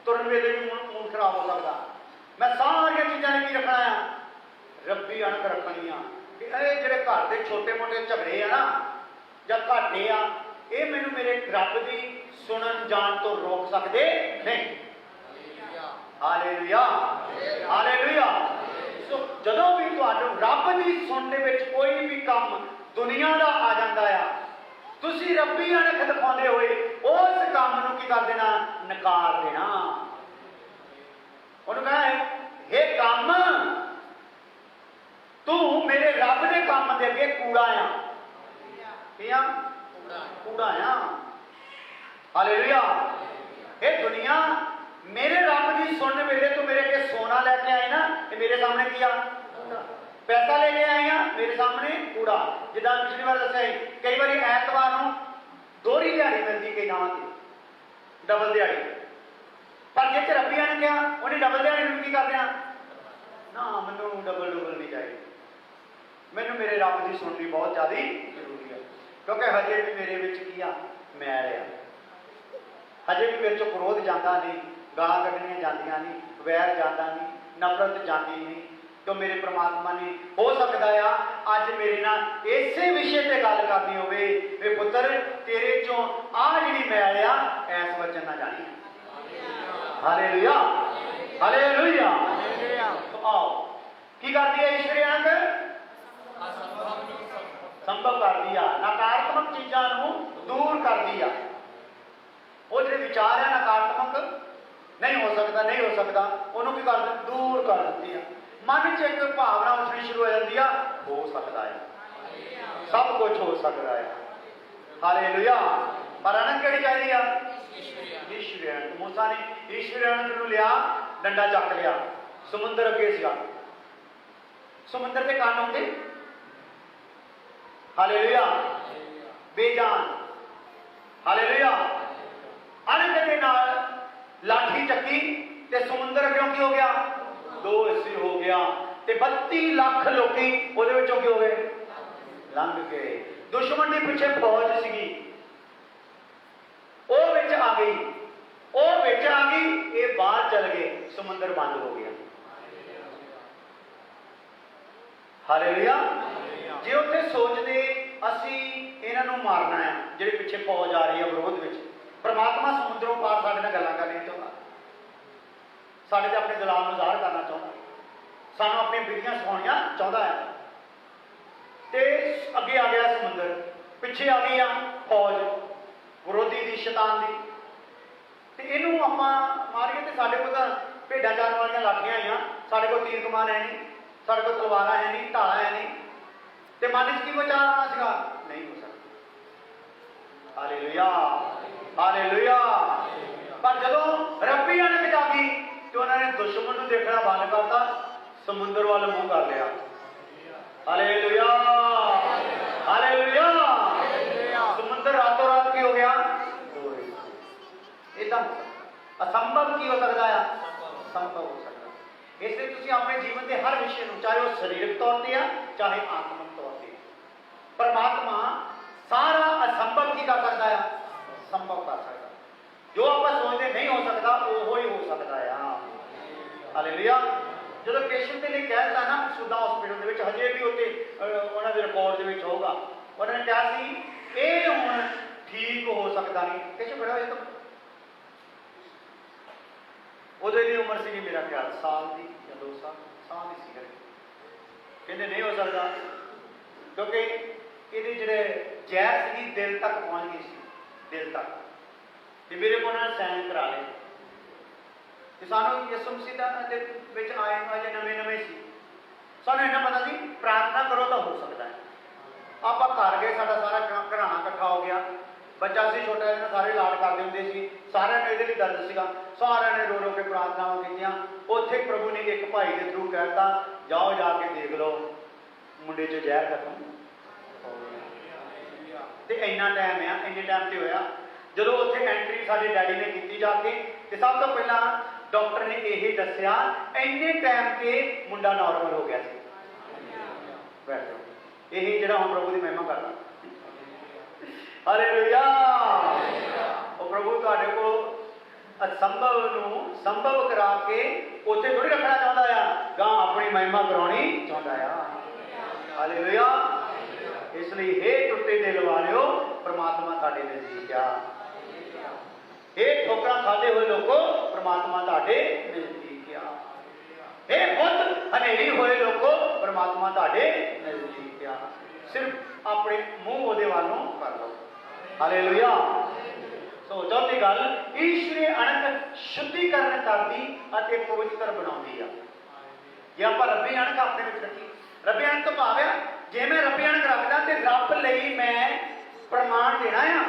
तुरन वेले भी मूड खराब हो सकता। मैं सारिया चीज़ों ने की रखना है, रब्बी अणख रखनी आ कि ये जिहड़े घर के छोटे मोटे झगड़े आ ना या घाटे आ, ये मैनू मेरे रब की सुनन जान तो रोक सकते नहीं। हालेलुया। हालेलुया। सो जदों भी तुहानूं रब की सुन दे विच कोई भी काम दुनिया का आ जाता है, तुसीं रब्बी अणख दिखाते हुए उस काम नूं की कर देना, नकार देना। उन्होंने कहा हे काम, तू मेरे रब के काम के अगे कूड़ा आ, कूड़ा आ। हालेलुया। ये दुनिया मेरे रब की सुनने वेले तू मेरे अगे सोना लैके आए ना, ये मेरे सामने किया पैसा लेके आए हैं, मेरे सामने कूड़ा। जिदा पिछली बार दसा कई बार ऐतवार को दोहरी दिहाड़ी मिलती कई गांव से, डबल दिहाड़ी। पर जिस रब्बिया ने कहा उन्हें डबल दिहाड़ी में की कर दिया ना, मैनू डबल नहीं चाहिए, मैनू मेरे रब की सुननी बहुत ज़्यादा जरूरी है, क्योंकि हजे भी मेरे विच की आ मैल आ, हजे भी मेरे चो क्रोध जाता नहीं, गालां कढ़नियां जांदियां नहीं, वैर जाता नहीं, नफरत जाती नहीं। तो मेरे परमात्मा ने हो सकता है अज मेरे नाल इसे विषय पर गल करनी होवे, वे पुत्र तेरे चो आ जिहड़ी मैल आ इस वचन ना जानी। हालेलुया। हालेलुया। तो आओ की करती है ईश्वरी अणख, संभव कर दिया, नकारात्मक चीज़ों दूर कर दिया। वो जो विचार है नकारात्मक नहीं हो सकता, नहीं हो सकता, उन्होंने की कर दूर कर देती है। मन च एक भावना उठनी शुरू हो जाती है, हो सकता है, सब कुछ हो सकता है। हालेलुया। पर अणख किहड़ी चाहिदी आ? ईश्वरी अणख। मूसा ने ईश्वरी अणख नूं लिया, डंडा चक लिया, समुंदर अगे सीगा, समुंदर के कंन होंगे, हालेलुया, बेजान, हालेलुया। अणख दे नाल लाठी चक्की ते समुंदर अगे की हो गया? दो हिस्से हो गया ते 32 लाख लोकी उहदे विचों की हो गए? लंघ गए। दुश्मन के पिछे फौज सीगी, ਉਹ ਵਿੱਚ आ गई, ਉਹ ਵਿੱਚ आ गई, ये बाहर चल गए, समुंदर बंद हो गया। हालेलुया। जे उत्थे सोचते असी इन्हां नूं मारना है, जिहड़े पिछे फौज आ रही है विरोध विच, परमात्मा समुद्रों पार साडे नाल गल्लां करनी चाहुंदा, साडे ते अपने दलाल नूं ज़ाहिर करना चाहुंदा, सानूं अपनी विधियां सिखाउणियां चाहुंदा है। ते अगे आ गया समुंदर, पिछे आ गई फौज विरोधी दी, शैतान दी। ते इहनूं आपां मारीए ते साडे कोल तां भेडां चारन वालियां लाठियां आईयां, साडे कोल तीर कमान है नहीं, साडे कोल तलवारां है नहीं, ढालां है नहीं, ते मन च की विचार आउणा सीगा? नहीं हो सकदा। Hallelujah, hallelujah. पर जदों रब्बी अणख जागी ते उन्हां ने दुश्मन नूं देखना बंद करता, समुंदर वाल मूंह कर लिया। Hallelujah, hallelujah. समुंदर रातों रात की हो गया? एकदम असंभव की हो सकता है? संभव हो सकता। इसलिए तुसीं अपने जीवन के हर विषय में, चाहे वह शरीरक तौर पर है चाहे आत्मक तौर पर, परमात्मा सारा असंभव की कर सकता है? संभव कर सकता। जो आप सोचते नहीं हो सकता वो ही हो सकता है। हालेलुया। जो पेशेंट के लिए कहता ना सुधा हॉस्पिटल के हजे भी उत्ते उन्होंने रिकॉर्ड के होगा, उन्होंने कहा कि ये हुण ठीक हो सकता नहीं, पेशेंट बड़ा तो उदे दी उम्र सी मेरा ख्याल साल की या 2 साल, साल ही सी करे, कहते नहीं हो सकता क्योंकि ये जिहड़े जहर सी दिल तक पहुँच गई सी, दिल तक। तो मेरे को उन्होंने सैन करा ले, सानू यसु मसीह के आए अजे नवे नवे सी, सानू इन्ना पता सी प्रार्थना करो तो हो सकता है। आप घर गए, साडा सारा घराना इकट्ठा हो गया, बच्चा सी छोटा जिहा, सारे लाड करते होंदे सी, सारिਆਂ ने ये दर्द सीगा, सारिਆਂ ने रो रो के प्रार्थनावां कीतियां। उत्थे प्रभु ने एक भाई के थ्रू कहता, जाओ जाके देख लो मुंडे च जहर खत्म हो गया। ते इन्ना टाइम है, इन्ने टाइम से होया जो उत्थे एंट्री साडे डैडी ने की जाके, ते सब तो पहला डॉक्टर ने यही दसिया इन्ने टाइम से मुंडा नॉर्मल हो गया। बैठो, यही जो हम प्रभु की महिमा करना। हालेलुया। वो प्रभु तुहाडे को असंभव नूं संभव करा के उत्थे थोड़ी रखना चाहता है, गां अपनी महिमा करानी चाहता है। हालेलुया। इसलिए हे टुटे दिल वालिओ, परमात्मा तुहाडे नज़दीक आ। हे ठोकरां खाते हुए लोगों, परमात्मा तुहाडे नज़दीक आ। हे बुत हनेरी होए लोगों, परमात्मा तुहाडे नज़दीक आ। सिर्फ अपने मुंह उहदे वालों कर लो। हालेलुया। सो चौथी गल, ईश्वरी अणख शुद्धिकरण करदी अते पवित्र बनाउंदी आ। जे आपां रब्बी अणख अपने विच रखी, रब्बी अणख तो भाव आ जे मैं रब्बी अणख रखदा ते रब लई मैं प्रमाण देना आ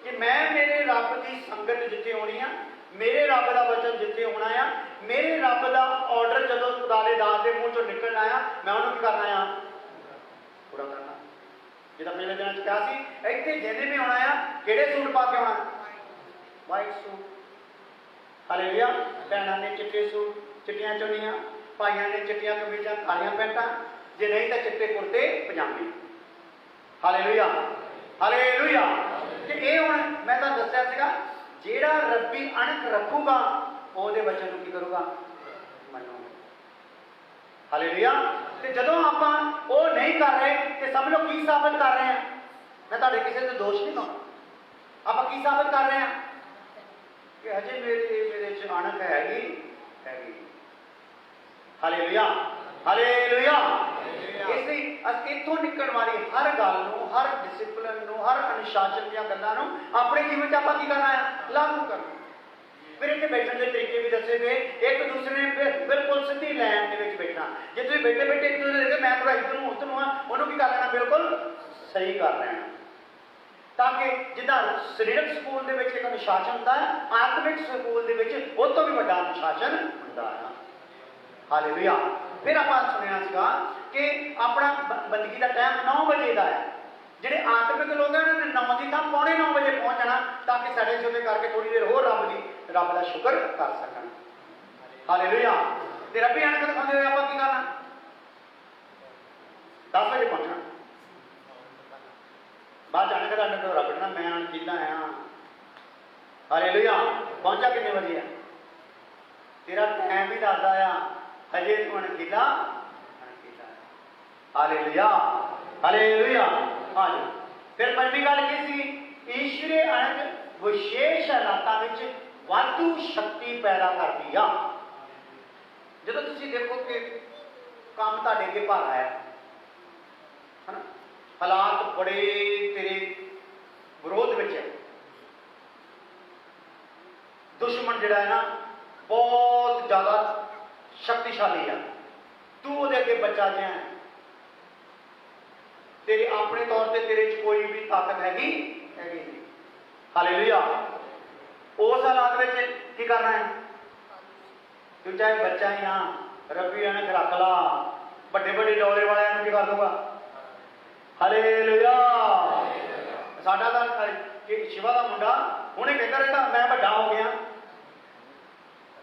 कि मैं मेरे रब की संगत जिथे होनी आ, मेरे रब का वचन जिथे होना आ, मेरे रब का ऑर्डर जो खुदाले दास के मुंह चो निकलना आ, मैं उन्होंने करना आ, पूरा करना। जिदा पिछले दिन कहा सी, इतने जिन्हें भी आना आ, किहड़े सूट पा के आना? White suit. हालेलुया। भैणां ने चिट्टे सूट, चिट्टियां चुन्नियां, भाइयों ने चिट्टियां कमीजां, कालियां पैंटां, जे नहीं तो चिट्टे कुर्ते पजामे। Hallelujah, hallelujah. कि ये हुण मैं तुहानूं दस्सिया सीगा, जिहड़ा रब्बी अणख रखूगा ਉਹਦੇ वचन को की करूगा? मन्नूगा। हालेलुया। तो जदों आपां वो नहीं कर रहे तो समझ लो की साबित कर रहे हैं? मैं तुहाडे किसी ते दोष नहीं लाउणा, आपां की साबित कर रहे हैं कि हजे मेरे च अणख हैगी। Hallelujah, hallelujah. इसलिए इत्थों निकलण वाली हर गल नूं, हर डिसिपलिन नूं, हर अनुशासन दीआं गल्लां नूं अपने जीवन च आपां की करना है? लागू करना। फिर इतने बैठने के तरीके भी दसे गए, एक दूसरे ने बिल्कुल सीधी लाइन के बैठना। जे तुम बैठे बैठे एक दूसरे देखे मैं थोड़ा इधर हूँ उधर हूँ, उन्होंने की कर लेना? बिल्कुल सही कर लेना। ताकि जिदा सरीरक स्कूल के एक अनुशासन होता है, आत्मिक स्कूल के उस तो भी बड़ा अनुशासन होता है। हालेलुया। फिर आप सुनिया सीगा कि अपना बंदगी का टाइम 9 बजे का है। ਜਿਹੜੇ आत्मिक लोग हैं 9 की थां 8:45 बजे पहुँच जाना, ताकि साढ़े सौदे करके थोड़ी देर हो रब का शुक्र कर सकन। हालेलुया। तो रब्बी अणख दिखाते हुए आप की करना 10 बजे पहुँचना, बाद अणख का डंडो रखना, मैं अणखीला आया। हालेलुया। पहुँचा कितने बजे है, तेरा टाइम भी दसदा आ, हजे तू अणखीला। हालेलुया। हालेलुया। हाँ जी। फिर 5वीं गल की सी, ईश्वरी अणख विशेष हालातों में वाधू शक्ति पैदा करती आ। जो तुम देखो कि काम तुहाडे अगे भारा है ना, हालात बड़े तेरे विरोध में है, दुश्मन जिहड़ा है ना बहुत ज़्यादा शक्तिशाली है, तू वो अगे बच्चा जिहा है, तेरे अपने तौर पर तेरे कोई भी ताकत हैगी नहीं। हालेलुया। उस हालात में की करना है, तू चाहे बच्चा ही ना, रब्बी अणख रख ला, बड़े बड़े डोले वाले की कर दूंगा। हालेलुया। साडा शिवा का मुंडा उन्हें कहता रहता मैं बड़ा हो गया,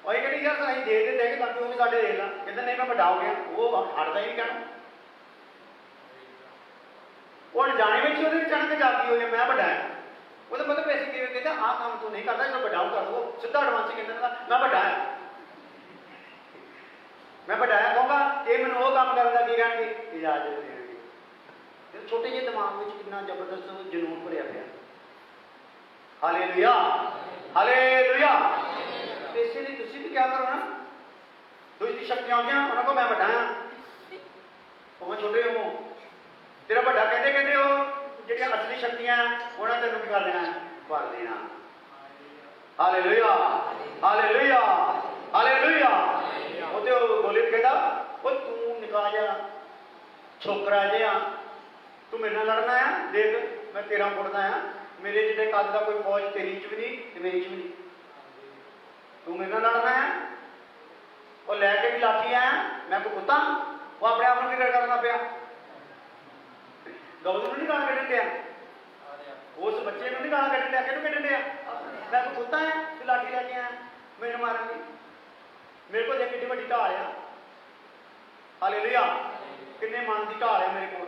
वही कहती यार अं दे देते हैं ताकि वो भी साढ़े देख ला, कहते नहीं मैं बड़ा हो गया, वो हटता ही नहीं कहना, वो अनजाने में अणख जाती हो मैं बड़ा है, वो मतलब ऐसे कहते हाँ काम तू नहीं करता, जो बड़ा हो कर दो, सीधा एडवांस कहता मैं बड़ा है, मैं बड़ा है कहूँगा ये मैंने वो काम करने का की कहने इजाजत देंगे। छोटे ਜਿਹੇ दिमाग में कितना जबरदस्त जुनून भरिया पिया। हालेलुया। हालेलुया। इसे लिए तुम भी क्या करो ना, दूसरी शक्तियां आउंदियां उन्होंने को मैं बड़ा हाँ, भावें छोटे हो, तेरा बड़ा कहते कहते हो, जी असली शक्तियां उन्होंने तेन की कर देना, भर देना। हालेलुया। हालेलुया। हालेलुया। वो बोले कहता वो तू निकाह जा छोकरा जिहा, तू मेरे नाल लड़ना है, देख मैं 13 फुट का हाँ, मेरे जिहड़े कद का कोई फौज तेरी च भी नहीं ते मेरी च भी नहीं, तू मेरे नाल लड़ना है, वो लैके भी लाठी आया, मैं कोई कुत्ता, वो अपने आप को फिक्र करना पाया, गौल नहीं गाल कढ़न दिया, उस बच्चे नहीं गाल कढ़न दिया, कि कढ़न दिया, मैं कोई कुत्ता है तू लाठी लैके आया मैनू मारन, मेरे को देख कितनी बड़ी ढाल आ। हालेलुया। किन्ने मन की ढाल है मेरे को,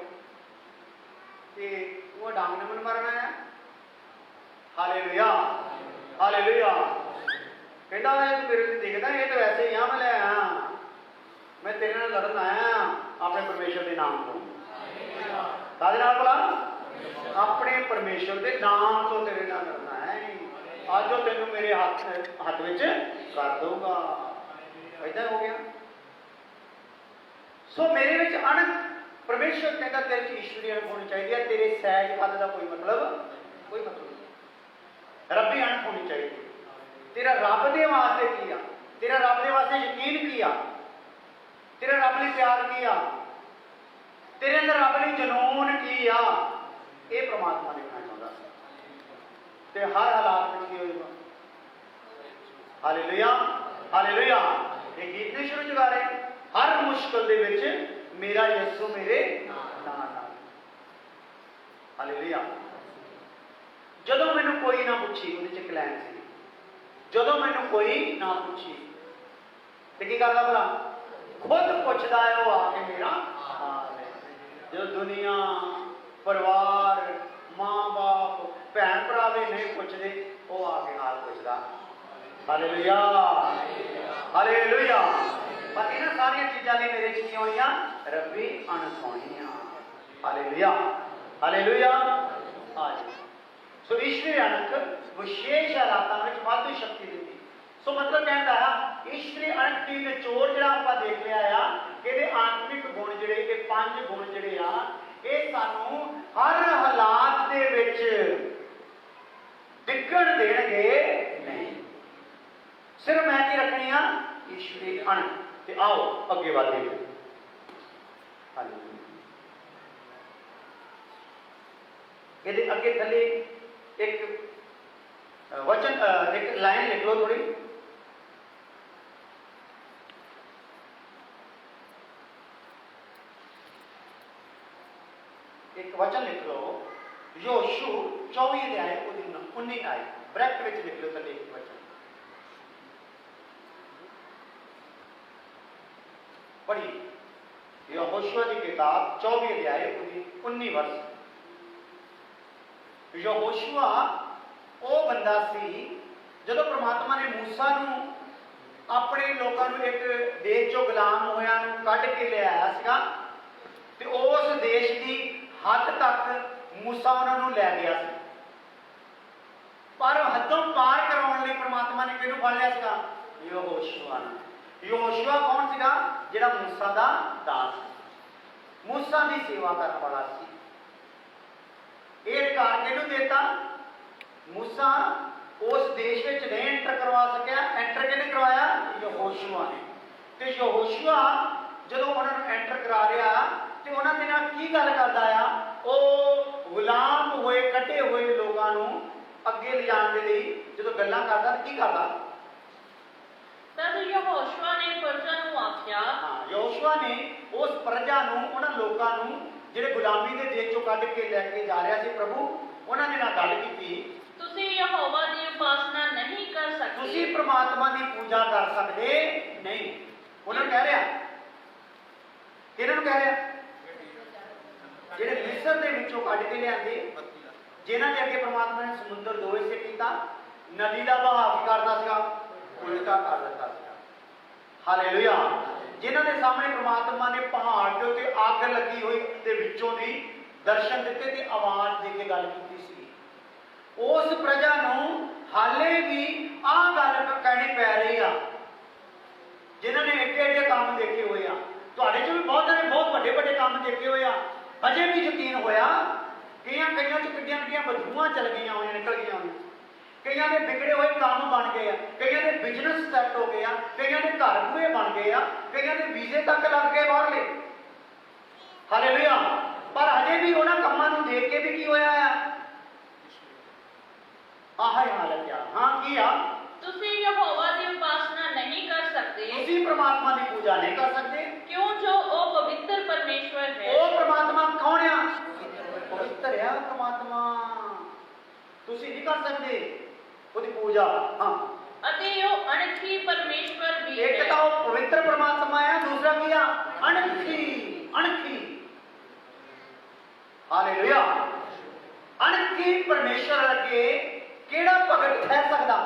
वो डांग ने मैनू मारना है। हालेलुया। हालेलुया। कहता है तू मेरे देखदा ये तो वैसे ही हाँ, मैं ले आया, मैं तेरे नाल लड़न आया अपने परमेश्वर के नाम को, काहदे नाल भला, अपने परमेश्वर के नाम तो तेरे नाल लड़ना है, अज जो तेनू मेरे हाथ में कर दूंगा। इधर हो गया। सो मेरे विच अणख, परमेश्वर कहता तेरे ईश्वरी अणख होनी चाहिए, तेरे सहज पद का कोई मतलब नहीं, रब्बी अणख होनी चाहिए, तेरा रब दे वास्ते किया, तेरा रब दे वास्ते यकीन किया, तेरा रब ने प्यार किया, तेरे अंदर रब ने जनून किया, ये परमात्मा ने कहना चाहता है। ते हर हालात में की होगा। हालेलुया। हालेलुया। ये गीत नहीं शुरू चुका रहे, हर मुश्किल दे विच मेरा यीशु मेरे नाल। हालेलुया। जदों मैनू कोई ना पूछी, उहदे च क्लैन सी, जदों मैनू कोई ना पूछी ते की करदा भला, खुद पुछदा है वो आके मेरा हाल है। जो दुनिया परिवार माँ बाप भैन भरा भी नहीं पूछते, वो आके हाल पूछदा। हालेलुया। हालेलुया। पर इन्हां सारियां चीज़ां ने मेरे च हुई रब्बी अणख होनी। हालेलुया। हालेलुया। हाँ जी। सो ईश्वरी अणख विशेष हालातों में वाधू शक्ति देती। सो मतलब कहता है ईश्वरी अणख की निचोड़ जो आप देख लिया कि आत्मिक गुण जिहड़े ये 5 गुण जिहड़े आ ये सानू हर हालात दे विच डिगण देणगे नहीं। सिर्फ मैं की रखनी आ ईश्वरी अणख। ते आओ अगे बढ़ते। हालेलुया। ये अगे थले एक वचन एक लाइन लिख लो थोड़ी। एक वचन लिख लो योशू 24 अध्याय 19 आए ब्रैकेट में लिख लो थले एक वचन पढ़ी। यहोशू की किताब 24 अध्याय 19 वर्ष। यहोशू ਉਹ ਬੰਦਾ ਸੀ ਜਦੋਂ ਪ੍ਰਮਾਤਮਾ ਨੇ ਮੂਸਾ ਨੂੰ ਆਪਣੇ ਲੋਕਾਂ ਨੂੰ ਇੱਕ ਦੇਸ਼ ਚੋਂ ਗੁਲਾਮ ਹੋਇਆਂ ਨੂੰ ਕੱਢ ਕੇ ਲਿਆਇਆ ਸੀਗਾ ਤੇ ਉਸ ਦੇਸ਼ ਦੀ ਹੱਦ ਤੱਕ ਮੂਸਾ ਉਹਨਾਂ ਨੂੰ ਲੈ ਗਿਆ ਸੀ। ਪਰ ਹੱਦੋਂ ਪਾਰ ਕਰਾਉਣ ਲਈ ਪ੍ਰਮਾਤਮਾ ਨੇ ਕਿਹਨੂੰ ਫੜ ਲਿਆ ਸੀਗਾ? ਯਹੋਸ਼ੂਆ ਨੂੰ। ਯਹੋਸ਼ੂਆ ਕੌਣ ਸੀਗਾ? ਜਿਹੜਾ ਮੂਸਾ ਦਾ ਦਾਸ ਸੀ, ਮੂਸਾ ਦੀ ਸੇਵਾ ਕਰਨ ਵਾਲਾ ਸੀ। ਇਹ ਅਧਿਕਾਰ ਕਿਹਨੂੰ ਦੇਤਾ? मूसा उस देश में नहीं एंटर करवा सकिया। एंटर किहने करवाया? यहोशूआ ने। तो यहोशूआ जदों उन्होंने एंटर करा रहा तो उन्होंने नाल की गल करदा आ? वो गुलाम हुए कटे हुए लोगों को अगे ले जाने के लिए जदों गल्लां करदा की करदा? तद यहोशूआ ने प्रजा नूं आख्या। हाँ, यहोशूआ ने उस प्रजा नूं उन्हां लोकां नूं जिहड़े गुलामी दे देश चों कढ के लैके जा रहा सी प्रभु उन्होंने नाल गल कीती। तुसी यहोवा दी उपासना नहीं कर सकते। तुसी परमात्मा दी पूजा कर सकते नहीं। उन्होंने कह रहा किहਨਾਂ ਨੂੰ कह रहा? ਜਿਹੜੇ ਮਿਸਰ ਦੇ ਵਿੱਚੋਂ ਕੱਢ ਕੇ ਲਿਆਂਦੇ ਜਿਨ੍ਹਾਂ ਦੇ ਅੱਗੇ परमात्मा ने समुद्र दो हिस्से कीता, नदी ਦਾ बहाव ਕੀ ਕਰਦਾ ਸੀਗਾ? ਉਲਟਾ ਕਰ ਦਿੱਤਾ ਸੀਗਾ। ਹਾਲੇਲੂਇਆ। ਜਿਨ੍ਹਾਂ ਦੇ ਸਾਹਮਣੇ परमात्मा ने पहाड़ ਦੇ ਉੱਤੇ ਅੱਗ ਲੱਗੀ ਹੋਈ ਦੇ ਵਿੱਚੋਂ ਦੀ ਦਰਸ਼ਨ ਦਿੱਤੇ ਤੇ ਆਵਾਜ਼ ਦੇ ਕੇ ਗੱਲ ਕੀਤੀ ਸੀ। उस प्रजा हाले भी आ गल कहनी पै रही आ जिन्होंने एडे एडे काम देखे हुए आ। तुहाडे च भी बहुत ने बहुत बड़े बड़े काम देखे हुए आ, अजे भी यकीन होया कईयां कईयां च किड्डियां किड्डियां बदबूआं चल गई हुई निकल गई हुई। कईयां दे बिगड़े हुए काम बन गए आ, कईयां दे बिजनेस सैट हो गए आ, कईयां दे घर बूहे बन गए आ, कईयां दे वीजे तक लग गए बाहरले। हालेलुया। पर अजे भी उन्हां कामां नूं देख के भी की होया आ? हालत क्या? हाँ की आ? तुसी यहोवा दी उपासना नहीं कर सकते। तुसी परमात्मा की पूजा नहीं कर सकते। क्यों? जो ओ पवित्र परमेश्वर है। ओ परमात्मा कौन है? पवित्र है परमात्मा। तुसी नहीं कर सकते उसकी पूजा। हाँ, अते ओ अनखी परमेश्वर भी है। एक तो पवित्र परमात्मा है, दूसरा क्या? अनखी। अनखी। हालेलुया। अनखी परमेश्वर अगे केड़ा भगत ठहर सकता?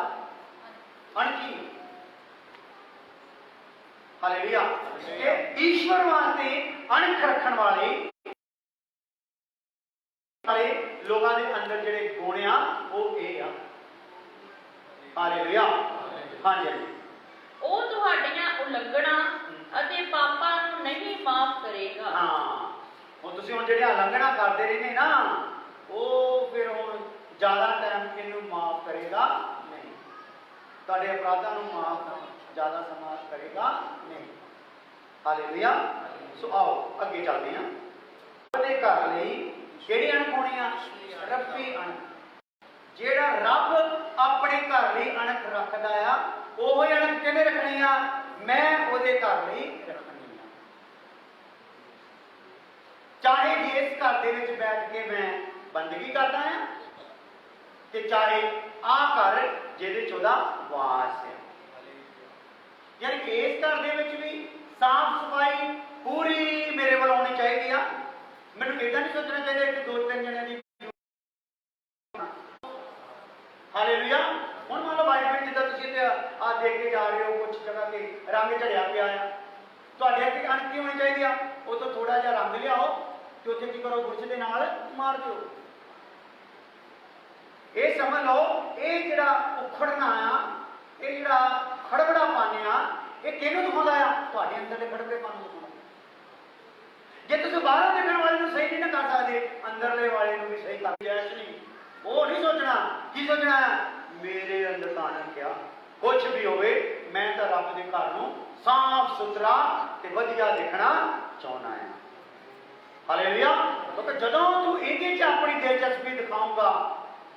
अनखी। हालेलुया। ईश्वर वास्ते अणख रखण वाले लोगों के अंदर जिहड़े गुण आ वो ये आ। हालेलुया। हाँ जी। ओ तुहाड़ियां उलंघना अते पापां नूं नहीं माफ करेगा। हाँ, हुण तुसीं हुण जिहड़े उलंघना करदे रहिंदे ना वो फिर हुण ज़्यादा टाइम इनू माफ करेगा नहीं। तुहाडे अपराधां नूं माफ ज़्यादा समाज करेगा नहीं। हालेलुया। सो आओ अगे चलते हैं। अपने घर लई किहड़ी अणख होनी आ? रब्बी अणख। जिहड़ा रब अपने घर लई अणख रखदा आ ओही अणख किहने रखनी आ? मैं उहदे घर लई रखनी आ। चाहे जिस घर दे विच बैठ के मैं बंदगी करदा हां ते चाहे आ घर जिहदे च उहदा वास है। यानी कि इस घर दे विच भी साफ सफाई पूरी मेरे वाल होनी चाहिए आ। मैनूं इदां नहीं सोचना चाहिए कि 2-3 जणियां दी। हालेलुया। हुण मान लो बाइक में जिद्दां तुसीं ते आ देख के जा रहे हो कुछ जगह ते रंग झड़िया पिया आ, तुहाडे अगे अणख की होनी चाहिए आ? वो तो थोड़ा जिहा रंग लियाओ ते उत्थे की करो बुरश दे नाल मार दिओ। ये समझ लो ये जिहड़ा उखड़ना आ, ये जिहड़ा खड़बड़ापन आ, ये किहनूं दिखाउंदा आ? तुहाडे अंदर दे खड़बड़ेपन नूं दिखाउंदा। जे तुसीं बाहरों देखण वाले नूं सही नहीं कर सकदे, अंदरले वाले नूं भी सही कर जैश नहीं। वो नहीं सोचना की सोचना मेरे अंदर तां क्या कुछ भी होवे मैं तो रब दे घर नूं साफ सुथरा ते वधिया देखना चाहुंदा हां। हालेलुया। क्योंकि जदों तू इहदे च अपनी दिलचस्पी दिखाऊंगा